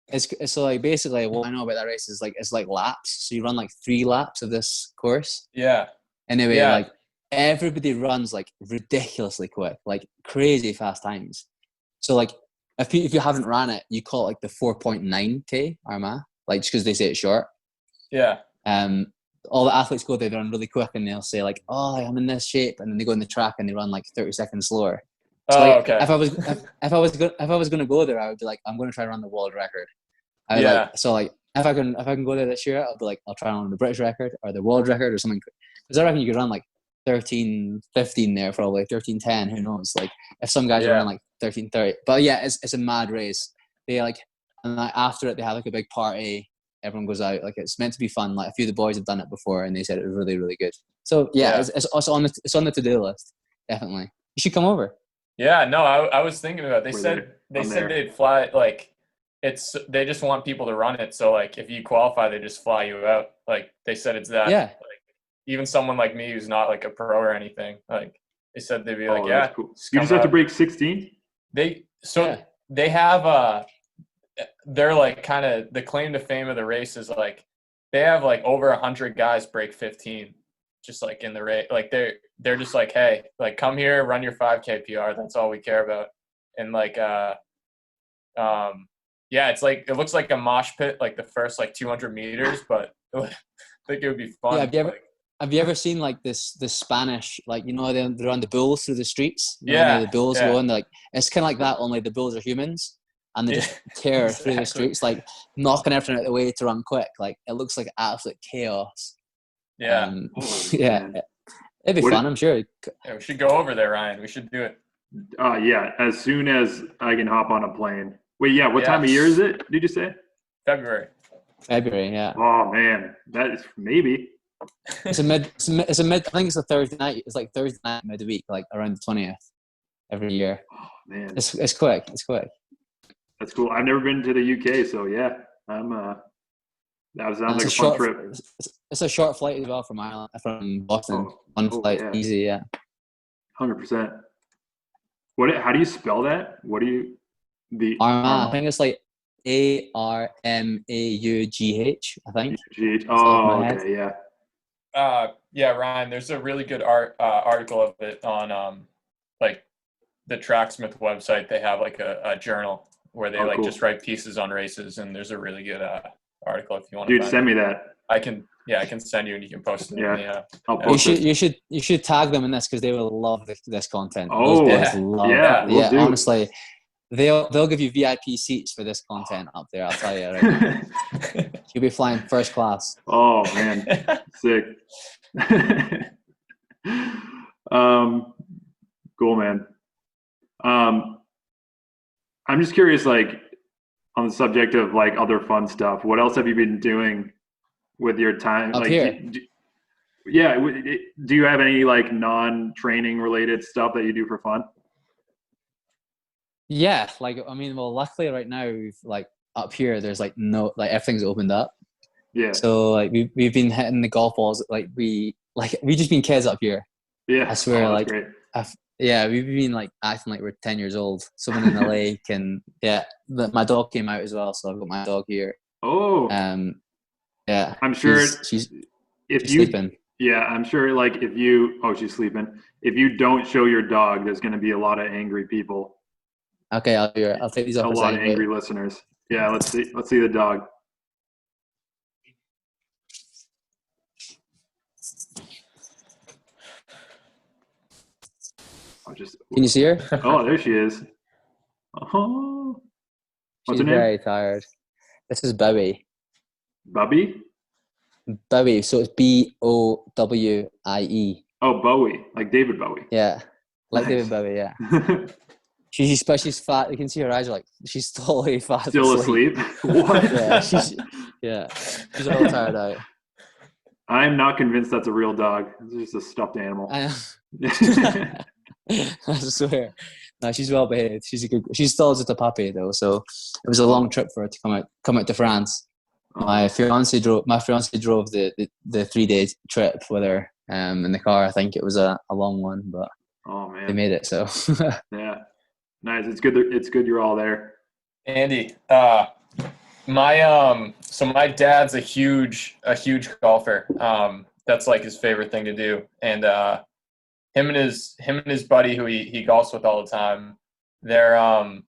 [SPEAKER 2] It's so like basically what I know about that race is like it's like laps. So you run like 3 laps of this course.
[SPEAKER 3] Yeah.
[SPEAKER 2] Anyway, like everybody runs like ridiculously quick, like crazy fast times. So like if you haven't ran it, you call it like the 4.9K Armagh, like just because they say it's short.
[SPEAKER 3] Yeah.
[SPEAKER 2] All the athletes go there, they run really quick, and they'll say like, "Oh, I'm in this shape," and then they go in the track and they run like 30 seconds slower. So
[SPEAKER 3] okay.
[SPEAKER 2] If I was gonna go there, I would be like, I'm gonna try to run the world record. If I can go there this year, I'll be like, I'll try to run the British record or the world record or something. Because I reckon you could run like 13:15 there, probably 13:10. Who knows? Like if some guys are running like 13:30. But yeah, it's a mad race. They like, and like after it, they have like a big party. Everyone goes out. Like it's meant to be fun. Like a few of the boys have done it before, and they said it was really, really good. So it's also on the to-do list. Definitely, you should come over.
[SPEAKER 3] Yeah, no, I was thinking about it. They said they'd fly like they just want people to run it. So like if you qualify, they just fly you out. Like they said it's that.
[SPEAKER 2] Yeah.
[SPEAKER 3] Like even someone like me who's not like a pro or anything, like they said they'd be like,
[SPEAKER 4] that's cool. You just have to break 16?
[SPEAKER 3] They have they're like kind of the claim to fame of the race is like they have like over 100 guys break 15 just like in the race. Like they're just like, hey, like come here, run your 5K PR. That's all we care about. And like it's like it looks like a mosh pit like the first like 200 meters, but I think it would be fun.
[SPEAKER 2] Yeah, have you ever seen like the Spanish, like they run the bulls through the streets? The bulls go and like it's kind of like that, only the bulls are humans and they just tear through the streets, like knocking everything out of the way to run quick. Like it looks like absolute chaos.
[SPEAKER 3] Yeah.
[SPEAKER 2] It'd be fun, I'm sure.
[SPEAKER 3] Yeah, we should go over there, Ryan. We should do it.
[SPEAKER 4] Yeah, as soon as I can hop on a plane. Wait, yeah, what time of year is it, did you say?
[SPEAKER 3] February,
[SPEAKER 2] yeah.
[SPEAKER 4] Oh, man, that is maybe.
[SPEAKER 2] It's a mid, I think it's a Thursday night. It's like Thursday night midweek, like around the 20th every year.
[SPEAKER 4] Oh, man.
[SPEAKER 2] It's quick.
[SPEAKER 4] That's cool. I've never been to the UK, so yeah, that sounds like a fun trip.
[SPEAKER 2] It's a short flight as well from Boston. One flight, easy, yeah.
[SPEAKER 4] 100%. How do you spell that?
[SPEAKER 2] Armagh? I think it's like Armaugh, I think.
[SPEAKER 4] Oh, okay, yeah.
[SPEAKER 3] Yeah, Ryan, there's a really good article of it on like the Tracksmith website. They have like a journal where they cool. Just write pieces on races, and there's a really good article if you want to.
[SPEAKER 4] Dude, send me that.
[SPEAKER 3] I can send you, and you can post it.
[SPEAKER 4] Yeah,
[SPEAKER 3] I'll post
[SPEAKER 2] you should tag them in this because they will love this content.
[SPEAKER 4] Oh, yeah.
[SPEAKER 2] Honestly, they'll give you VIP seats for this content up there. I'll tell you. Right? You'll be flying first class.
[SPEAKER 4] Oh man, sick. Cool, man. I'm just curious, like on the subject of like other fun stuff, what else have you been doing with your time?
[SPEAKER 2] Up
[SPEAKER 4] Like,
[SPEAKER 2] here?
[SPEAKER 4] do you have any like non-training related stuff that you do for fun?
[SPEAKER 2] Yeah, like I mean, well, luckily right now we've like up here. There's like no like everything's opened up.
[SPEAKER 4] Yeah.
[SPEAKER 2] So like we've been hitting the golf balls. Like we just been kids up here.
[SPEAKER 4] Yeah.
[SPEAKER 2] I swear,
[SPEAKER 4] Oh, that's
[SPEAKER 2] like
[SPEAKER 4] great.
[SPEAKER 2] yeah, we've been like acting like we're 10 years old, swimming in the lake, and yeah, my dog came out as well, so I've got my dog here.
[SPEAKER 4] Oh,
[SPEAKER 2] Yeah,
[SPEAKER 4] I'm sure
[SPEAKER 2] she's
[SPEAKER 4] if you,
[SPEAKER 2] sleeping.
[SPEAKER 4] yeah, I'm sure like if you, oh, she's sleeping. If you don't show your dog, there's going to be a lot of angry people,
[SPEAKER 2] Okay, I'll take these off
[SPEAKER 4] a
[SPEAKER 2] for a
[SPEAKER 4] lot of
[SPEAKER 2] second.
[SPEAKER 4] angry listeners. Yeah. Let's see the dog.
[SPEAKER 2] Can you see her?
[SPEAKER 4] Oh, there she is. Oh, what's
[SPEAKER 2] She's
[SPEAKER 4] her name?
[SPEAKER 2] very tired. This is Bowie.
[SPEAKER 4] Bubby?
[SPEAKER 2] Bowie, so it's Bowie.
[SPEAKER 4] Oh, Bowie, like David Bowie.
[SPEAKER 2] Yeah, like
[SPEAKER 4] Nice.
[SPEAKER 2] David Bowie. Yeah. She's fat. You can see her eyes are like she's totally fast.
[SPEAKER 4] Still asleep? What?
[SPEAKER 2] Yeah, she's all tired out.
[SPEAKER 4] I'm not convinced that's a real dog. It's just a stuffed animal.
[SPEAKER 2] I swear. No, she's well behaved. She's a good. She's still just a puppy though, so it was a long trip for her to come out to France. My fiance drove the 3-day trip with her in the car. I think it was a long one, but
[SPEAKER 4] Oh man,
[SPEAKER 2] they made it. So
[SPEAKER 4] yeah, nice. It's good. It's good you're all there.
[SPEAKER 3] Andy, my dad's a huge golfer. That's like his favorite thing to do, and him and his buddy who he golfs with all the time, they're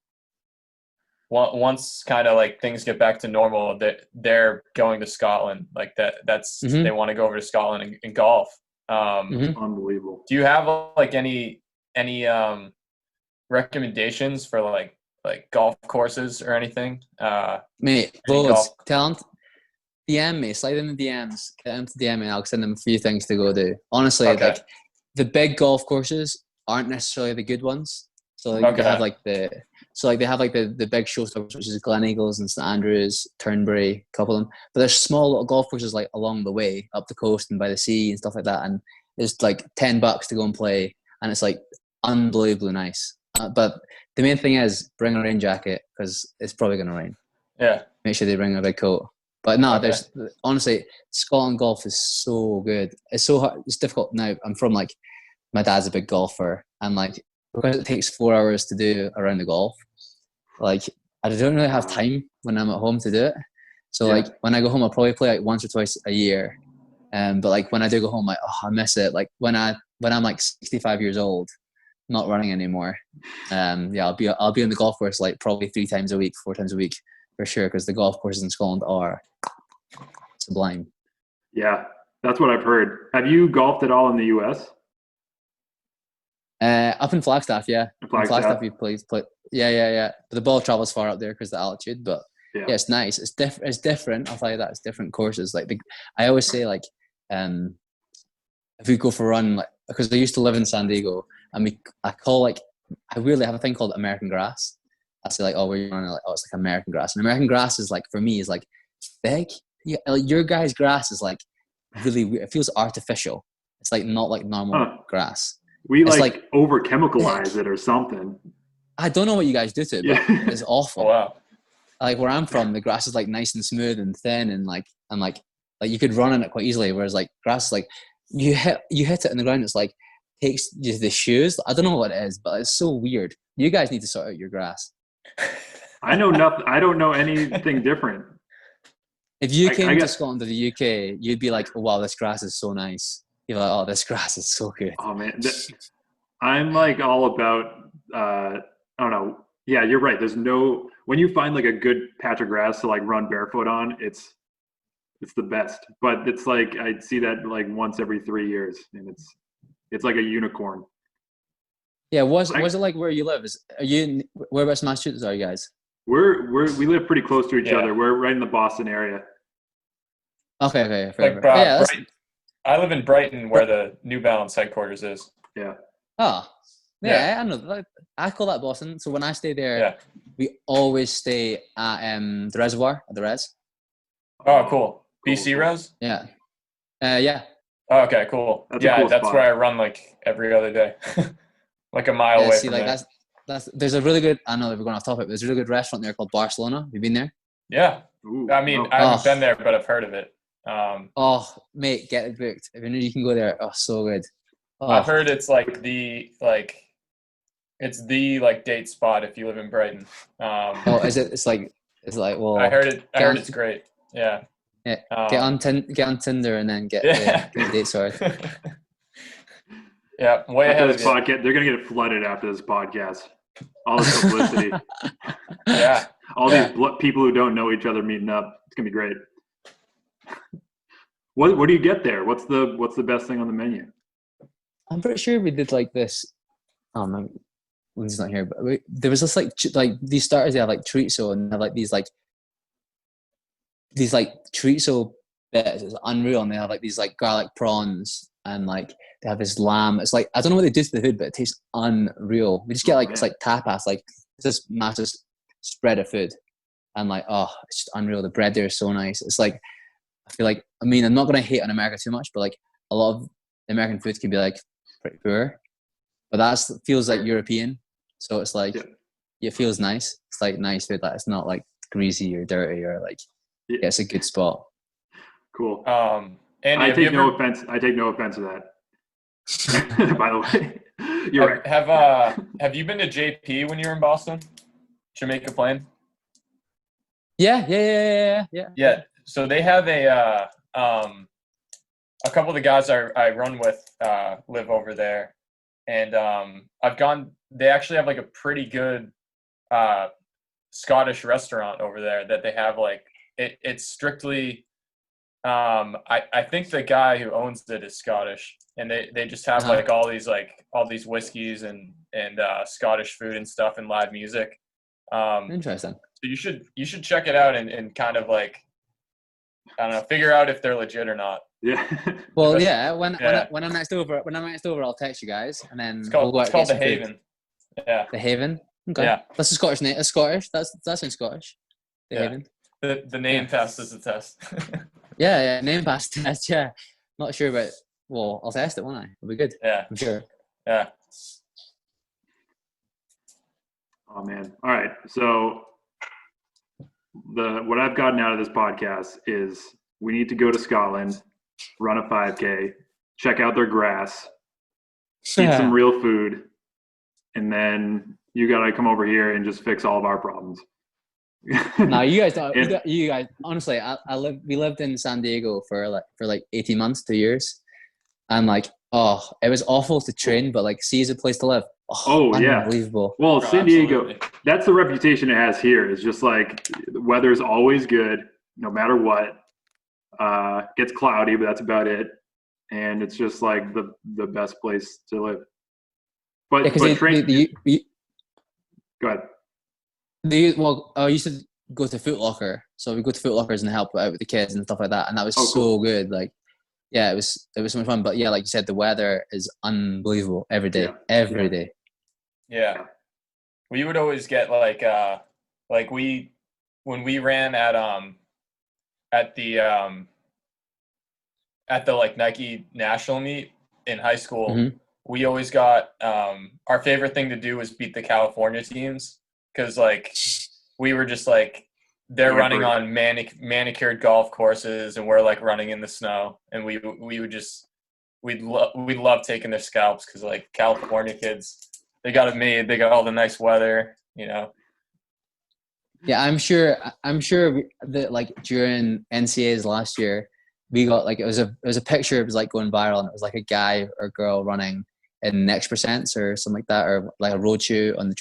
[SPEAKER 3] once kind of like things get back to normal, they're going to Scotland. Like that's they want to go over to Scotland and golf.
[SPEAKER 4] Unbelievable.
[SPEAKER 3] Do you have like any recommendations for like golf courses or anything?
[SPEAKER 2] mate, loads. Talent. DM me, slide in the DMs, get them to DM me, and I'll send them a few things to go do. Honestly,
[SPEAKER 3] Okay.
[SPEAKER 2] like the big golf courses aren't necessarily the good ones. So like, they have like the big showstoppers, which is Gleneagles and St Andrews, Turnberry, a couple of them. But there's small little golf courses like along the way, up the coast and by the sea and stuff like that. And it's like $10 to go and play, and it's like unbelievably nice. But the main thing is bring a rain jacket because it's probably going to rain.
[SPEAKER 3] Yeah.
[SPEAKER 2] Make sure they bring a big coat. But no, there's honestly Scotland golf is so good. It's so hard. It's difficult now. I'm from like my dad's a big golfer, and like because it takes 4 hours to do around the golf, like I don't really have time when I'm at home to do it. So like when I go home, I'll probably play like once or twice a year. But like when I do go home, like I miss it. Like when I'm like 65 years old, not running anymore. I'll be on the golf course like probably 4 times a week for sure, because the golf courses in Scotland are sublime.
[SPEAKER 4] Yeah, that's what I've heard. Have you golfed at all in the US?
[SPEAKER 2] Up in Flagstaff, yeah.
[SPEAKER 4] Flagstaff,
[SPEAKER 2] we played. Yeah. But the ball travels far up there because of the altitude. But yeah, it's nice. It's different. I'll tell you that it's different courses. Like I always say, like, if we go for a run, like because I used to live in San Diego, and I weirdly have a thing called American grass. I say like, oh, where you running? Like, oh, it's like American grass. And American grass is like for me is like thick. Yeah, like your guys' grass is like really weird. It feels artificial. It's like not like normal grass.
[SPEAKER 4] We
[SPEAKER 2] it's
[SPEAKER 4] like over chemicalize it or something.
[SPEAKER 2] I don't know what you guys do to it, but it's awful.
[SPEAKER 3] Oh, wow.
[SPEAKER 2] Like where I'm from, the grass is like nice and smooth and thin, and like you could run in it quite easily. Whereas like grass is like you hit it in the ground. It's like takes just the shoes. I don't know what it is, but it's so weird. You guys need to sort out your grass.
[SPEAKER 4] I know nothing. I don't know anything different.
[SPEAKER 2] If you came to Scotland or the UK, you'd be like, oh, wow, this grass is so nice. You're like, oh, this grass is so good.
[SPEAKER 4] Oh man, I'm like all about. I don't know. Yeah, you're right. There's no when you find like a good patch of grass to like run barefoot on, it's the best. But it's like I see that like once every 3 years, and it's like a unicorn.
[SPEAKER 2] Yeah, was it like where you live? Whereabouts in Massachusetts are you guys?
[SPEAKER 4] We live pretty close to each other. We're right in the Boston area.
[SPEAKER 2] Okay.
[SPEAKER 3] Like, I live in Brighton, where the New Balance headquarters is.
[SPEAKER 4] Yeah.
[SPEAKER 2] Oh, yeah. I know. I call that Boston. So when I stay there, we always stay at the reservoir at the res.
[SPEAKER 3] Oh, cool. BC Res?
[SPEAKER 2] Yeah. Yeah.
[SPEAKER 3] Oh, okay, cool.
[SPEAKER 4] That's a cool
[SPEAKER 3] that's
[SPEAKER 4] spot.
[SPEAKER 3] where I run like every other day. Like a mile
[SPEAKER 2] Yeah,
[SPEAKER 3] away
[SPEAKER 2] see,
[SPEAKER 3] from
[SPEAKER 2] like
[SPEAKER 3] there.
[SPEAKER 2] there's a really good. I know that we're going off topic, but there's a really good restaurant there called Barcelona. Have you been there?
[SPEAKER 3] Yeah.
[SPEAKER 4] Ooh,
[SPEAKER 3] I mean,
[SPEAKER 4] no.
[SPEAKER 3] I haven't
[SPEAKER 2] Oh.
[SPEAKER 3] been there, but I've heard of it.
[SPEAKER 2] Oh, mate, get it booked. If you know you can go there, oh, so good. Oh,
[SPEAKER 3] I've heard it's like it's the date spot if you live in Brighton.
[SPEAKER 2] oh, is it? It's like well.
[SPEAKER 3] I heard
[SPEAKER 2] get
[SPEAKER 3] it's great. Yeah.
[SPEAKER 2] Yeah, get on Tinder and then get
[SPEAKER 3] Yeah.
[SPEAKER 2] the date sorted.
[SPEAKER 3] Yeah, way
[SPEAKER 4] After
[SPEAKER 3] ahead
[SPEAKER 4] this
[SPEAKER 3] of you.
[SPEAKER 4] podcast, they're gonna get flooded after this podcast. All this publicity,
[SPEAKER 3] Yeah.
[SPEAKER 4] all these people who don't know each other meeting up. It's gonna be great. What do you get there? What's the best thing on the menu?
[SPEAKER 2] I'm pretty sure we did like this. Oh man, Lynn's not here, but there was this like these starters. They have like chorizo and they have like these chorizo bits. It's unreal, and they have like these like garlic prawns and like they have this lamb. It's like I don't know what they do to the hood, but it tastes unreal. We just get like it's like tapas, like it's this massive spread of food, and like it's just unreal. The bread there is so nice. It's like I feel like I'm not gonna hate on America too much, but like a lot of American food can be like pretty poor, but that feels like European. So it's like it feels nice. It's like nice food. Like it's not like greasy or dirty or like it's a good spot.
[SPEAKER 4] Cool.
[SPEAKER 3] Andy,
[SPEAKER 4] I take no offense. I take no offense to that. By the way, you're right.
[SPEAKER 3] Have you been to JP when you were in Boston? Jamaica Plain?
[SPEAKER 2] Yeah.
[SPEAKER 3] Yeah. So they have a couple of the guys I run with live over there, and I've gone. They actually have like a pretty good Scottish restaurant over there that they have like it's strictly. I think the guy who owns it is Scottish, and they just have like all these whiskeys and Scottish food and stuff and live music.
[SPEAKER 2] Interesting.
[SPEAKER 3] So you should check it out and kind of like I don't know, figure out if they're legit or not.
[SPEAKER 4] Yeah.
[SPEAKER 2] Well, yeah. When I'm next over, I'll text you guys, and then
[SPEAKER 3] It's called the Haven. Yeah.
[SPEAKER 2] The Haven. Okay.
[SPEAKER 3] Yeah.
[SPEAKER 2] That's a Scottish name. It's Scottish. That sounds Scottish. The Haven.
[SPEAKER 3] The name passes the test.
[SPEAKER 2] Yeah. Name pass test. Yeah. Not sure about. Well, I'll test it, won't I? It'll be good.
[SPEAKER 3] Yeah.
[SPEAKER 2] I'm sure.
[SPEAKER 3] Yeah.
[SPEAKER 4] Oh man. All right. So what I've gotten out of this podcast is we need to go to Scotland, run a 5K, check out their grass, eat some real food, and then you got to come over here and just fix all of our problems.
[SPEAKER 2] No, you guys don't. You guys, honestly, we lived in San Diego for like 18 months, 2 years, and like it was awful to train, but like see as a place to live. Unbelievable.
[SPEAKER 4] Yeah. Well, San Diego,
[SPEAKER 3] absolutely.
[SPEAKER 4] That's the reputation it has here. It's just like the weather's always good, no matter what. Gets cloudy, but that's about it. And it's just like the best place to live. But go ahead.
[SPEAKER 2] I used to go to Foot Locker, so we go to Foot Lockers and help out with the kids and stuff like that, and that was so good. Like, yeah, it was so much fun. But yeah, like you said, the weather is unbelievable every day, every day.
[SPEAKER 3] Yeah, we would always get when we ran at the like Nike national meet in high school.
[SPEAKER 2] Mm-hmm.
[SPEAKER 3] We always got our favorite thing to do was beat the California teams because like we were just like they're running on manicured golf courses and we're like running in the snow, and we'd love taking their scalps because like California kids, they got it made. They got all the nice weather, you know.
[SPEAKER 2] Yeah, I'm sure that like during NCAAs last year, we got like it was a picture. It was like going viral, and it was like a guy or girl running in Next Percents or something like that, or like a road shoe on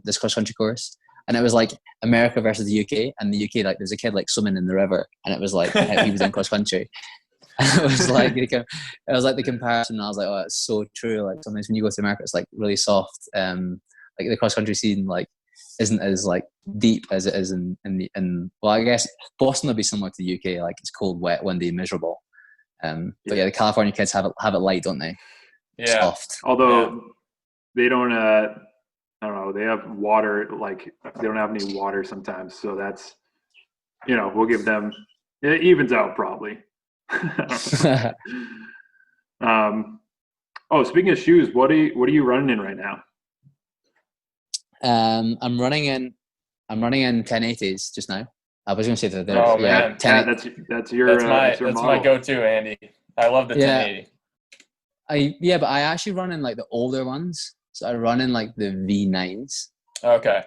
[SPEAKER 2] this cross country course. And it was like America versus the UK, and the UK, like there's a kid like swimming in the river, and it was like he was in cross country. And it was like the comparison. And I was like, oh, it's so true. Like sometimes when you go to America, it's like really soft. Like the cross country scene like isn't as like deep as it is in well, I guess Boston would be similar to the UK. Like it's cold, wet, windy, miserable. But yeah, the California kids have it light, don't they?
[SPEAKER 3] Yeah.
[SPEAKER 2] Soft.
[SPEAKER 4] Although they don't I don't know, they have water, like they don't have any water sometimes. So that's, we'll give them, it evens out probably. Speaking of shoes, what are you running in right now?
[SPEAKER 2] I'm running in 1080s just now. I was going to say that.
[SPEAKER 3] Oh man,
[SPEAKER 4] that's
[SPEAKER 3] my go-to, Andy. I love the 1080.
[SPEAKER 2] But I actually run in like the older ones. So I run in like the V9s.
[SPEAKER 3] Okay.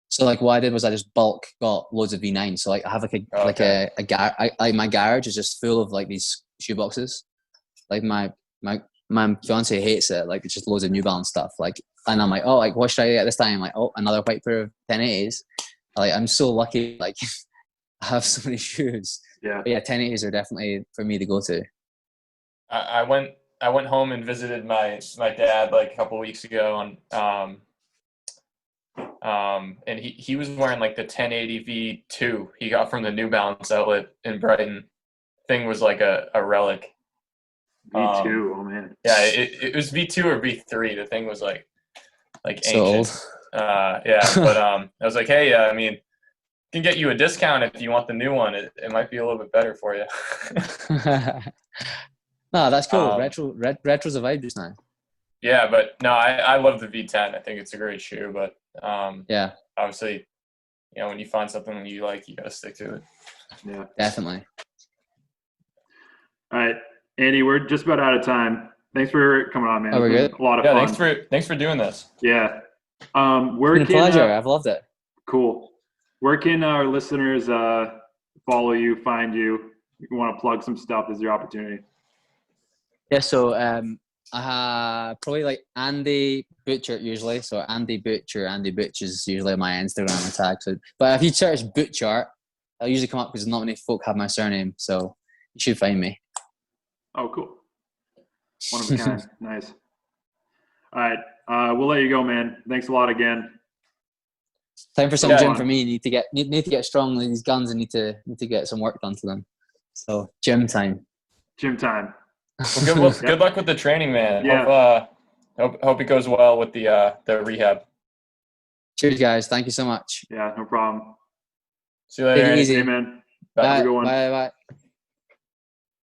[SPEAKER 2] So like what I did was I just bulk got loads of V9s. So like I have my garage is just full of like these shoe boxes. Like my fiance hates it. Like it's just loads of New Balance stuff. Like, and I'm like, oh, like what should I get this time? Like, oh, another white pair of 1080s. Like I'm so lucky. Like I have so many shoes.
[SPEAKER 4] Yeah.
[SPEAKER 2] But yeah, 1080s are definitely for me to go to.
[SPEAKER 3] I went home and visited my dad like a couple weeks ago, and he was wearing like the 1080 V2 he got from the New Balance outlet in Brighton. Thing was like a relic.
[SPEAKER 4] V2, oh man.
[SPEAKER 3] Yeah, it was V2 or V3. The thing was like
[SPEAKER 2] so
[SPEAKER 3] ancient.
[SPEAKER 2] Old.
[SPEAKER 3] But I was like, hey, I mean, can get you a discount if you want the new one. It might be a little bit better for you.
[SPEAKER 2] No, that's cool. Retro's a vibe just now.
[SPEAKER 3] Yeah, but no, I love the V10. I think it's a great shoe, but
[SPEAKER 2] yeah,
[SPEAKER 3] obviously, when you find something you like, you got to stick to it.
[SPEAKER 4] Yeah,
[SPEAKER 2] definitely.
[SPEAKER 4] All right, Andy, we're just about out of time. Thanks for coming on, man.
[SPEAKER 2] Oh, we're good.
[SPEAKER 4] A lot of fun.
[SPEAKER 3] Thanks for doing this.
[SPEAKER 4] Yeah.
[SPEAKER 2] It's been a pleasure. I've loved it.
[SPEAKER 4] Cool. Where can our listeners follow you, find you? If you want to plug some stuff, this is your opportunity.
[SPEAKER 2] Yeah, so I probably like Andy Butchart usually. So Andy Butchart, Andy Butch is usually my Instagram tag. So, but if you search Butchart, it'll usually come up because not many folk have my surname. So you should find me.
[SPEAKER 4] Oh, cool. One of a kind. Nice. All right. We'll let you go, man. Thanks a lot again.
[SPEAKER 2] Time for some gym for me. Need to get strong with these guns and need to get some work done to them. So gym time.
[SPEAKER 4] Gym time.
[SPEAKER 3] Well, good luck with the training, man.
[SPEAKER 4] Yeah.
[SPEAKER 3] Hope it goes well with the rehab.
[SPEAKER 2] Cheers, guys. Thank you so much.
[SPEAKER 4] Yeah, no problem.
[SPEAKER 3] See you later.
[SPEAKER 2] Take it easy.
[SPEAKER 4] Hey, man.
[SPEAKER 3] Bye.
[SPEAKER 4] Have a good one.
[SPEAKER 2] Bye.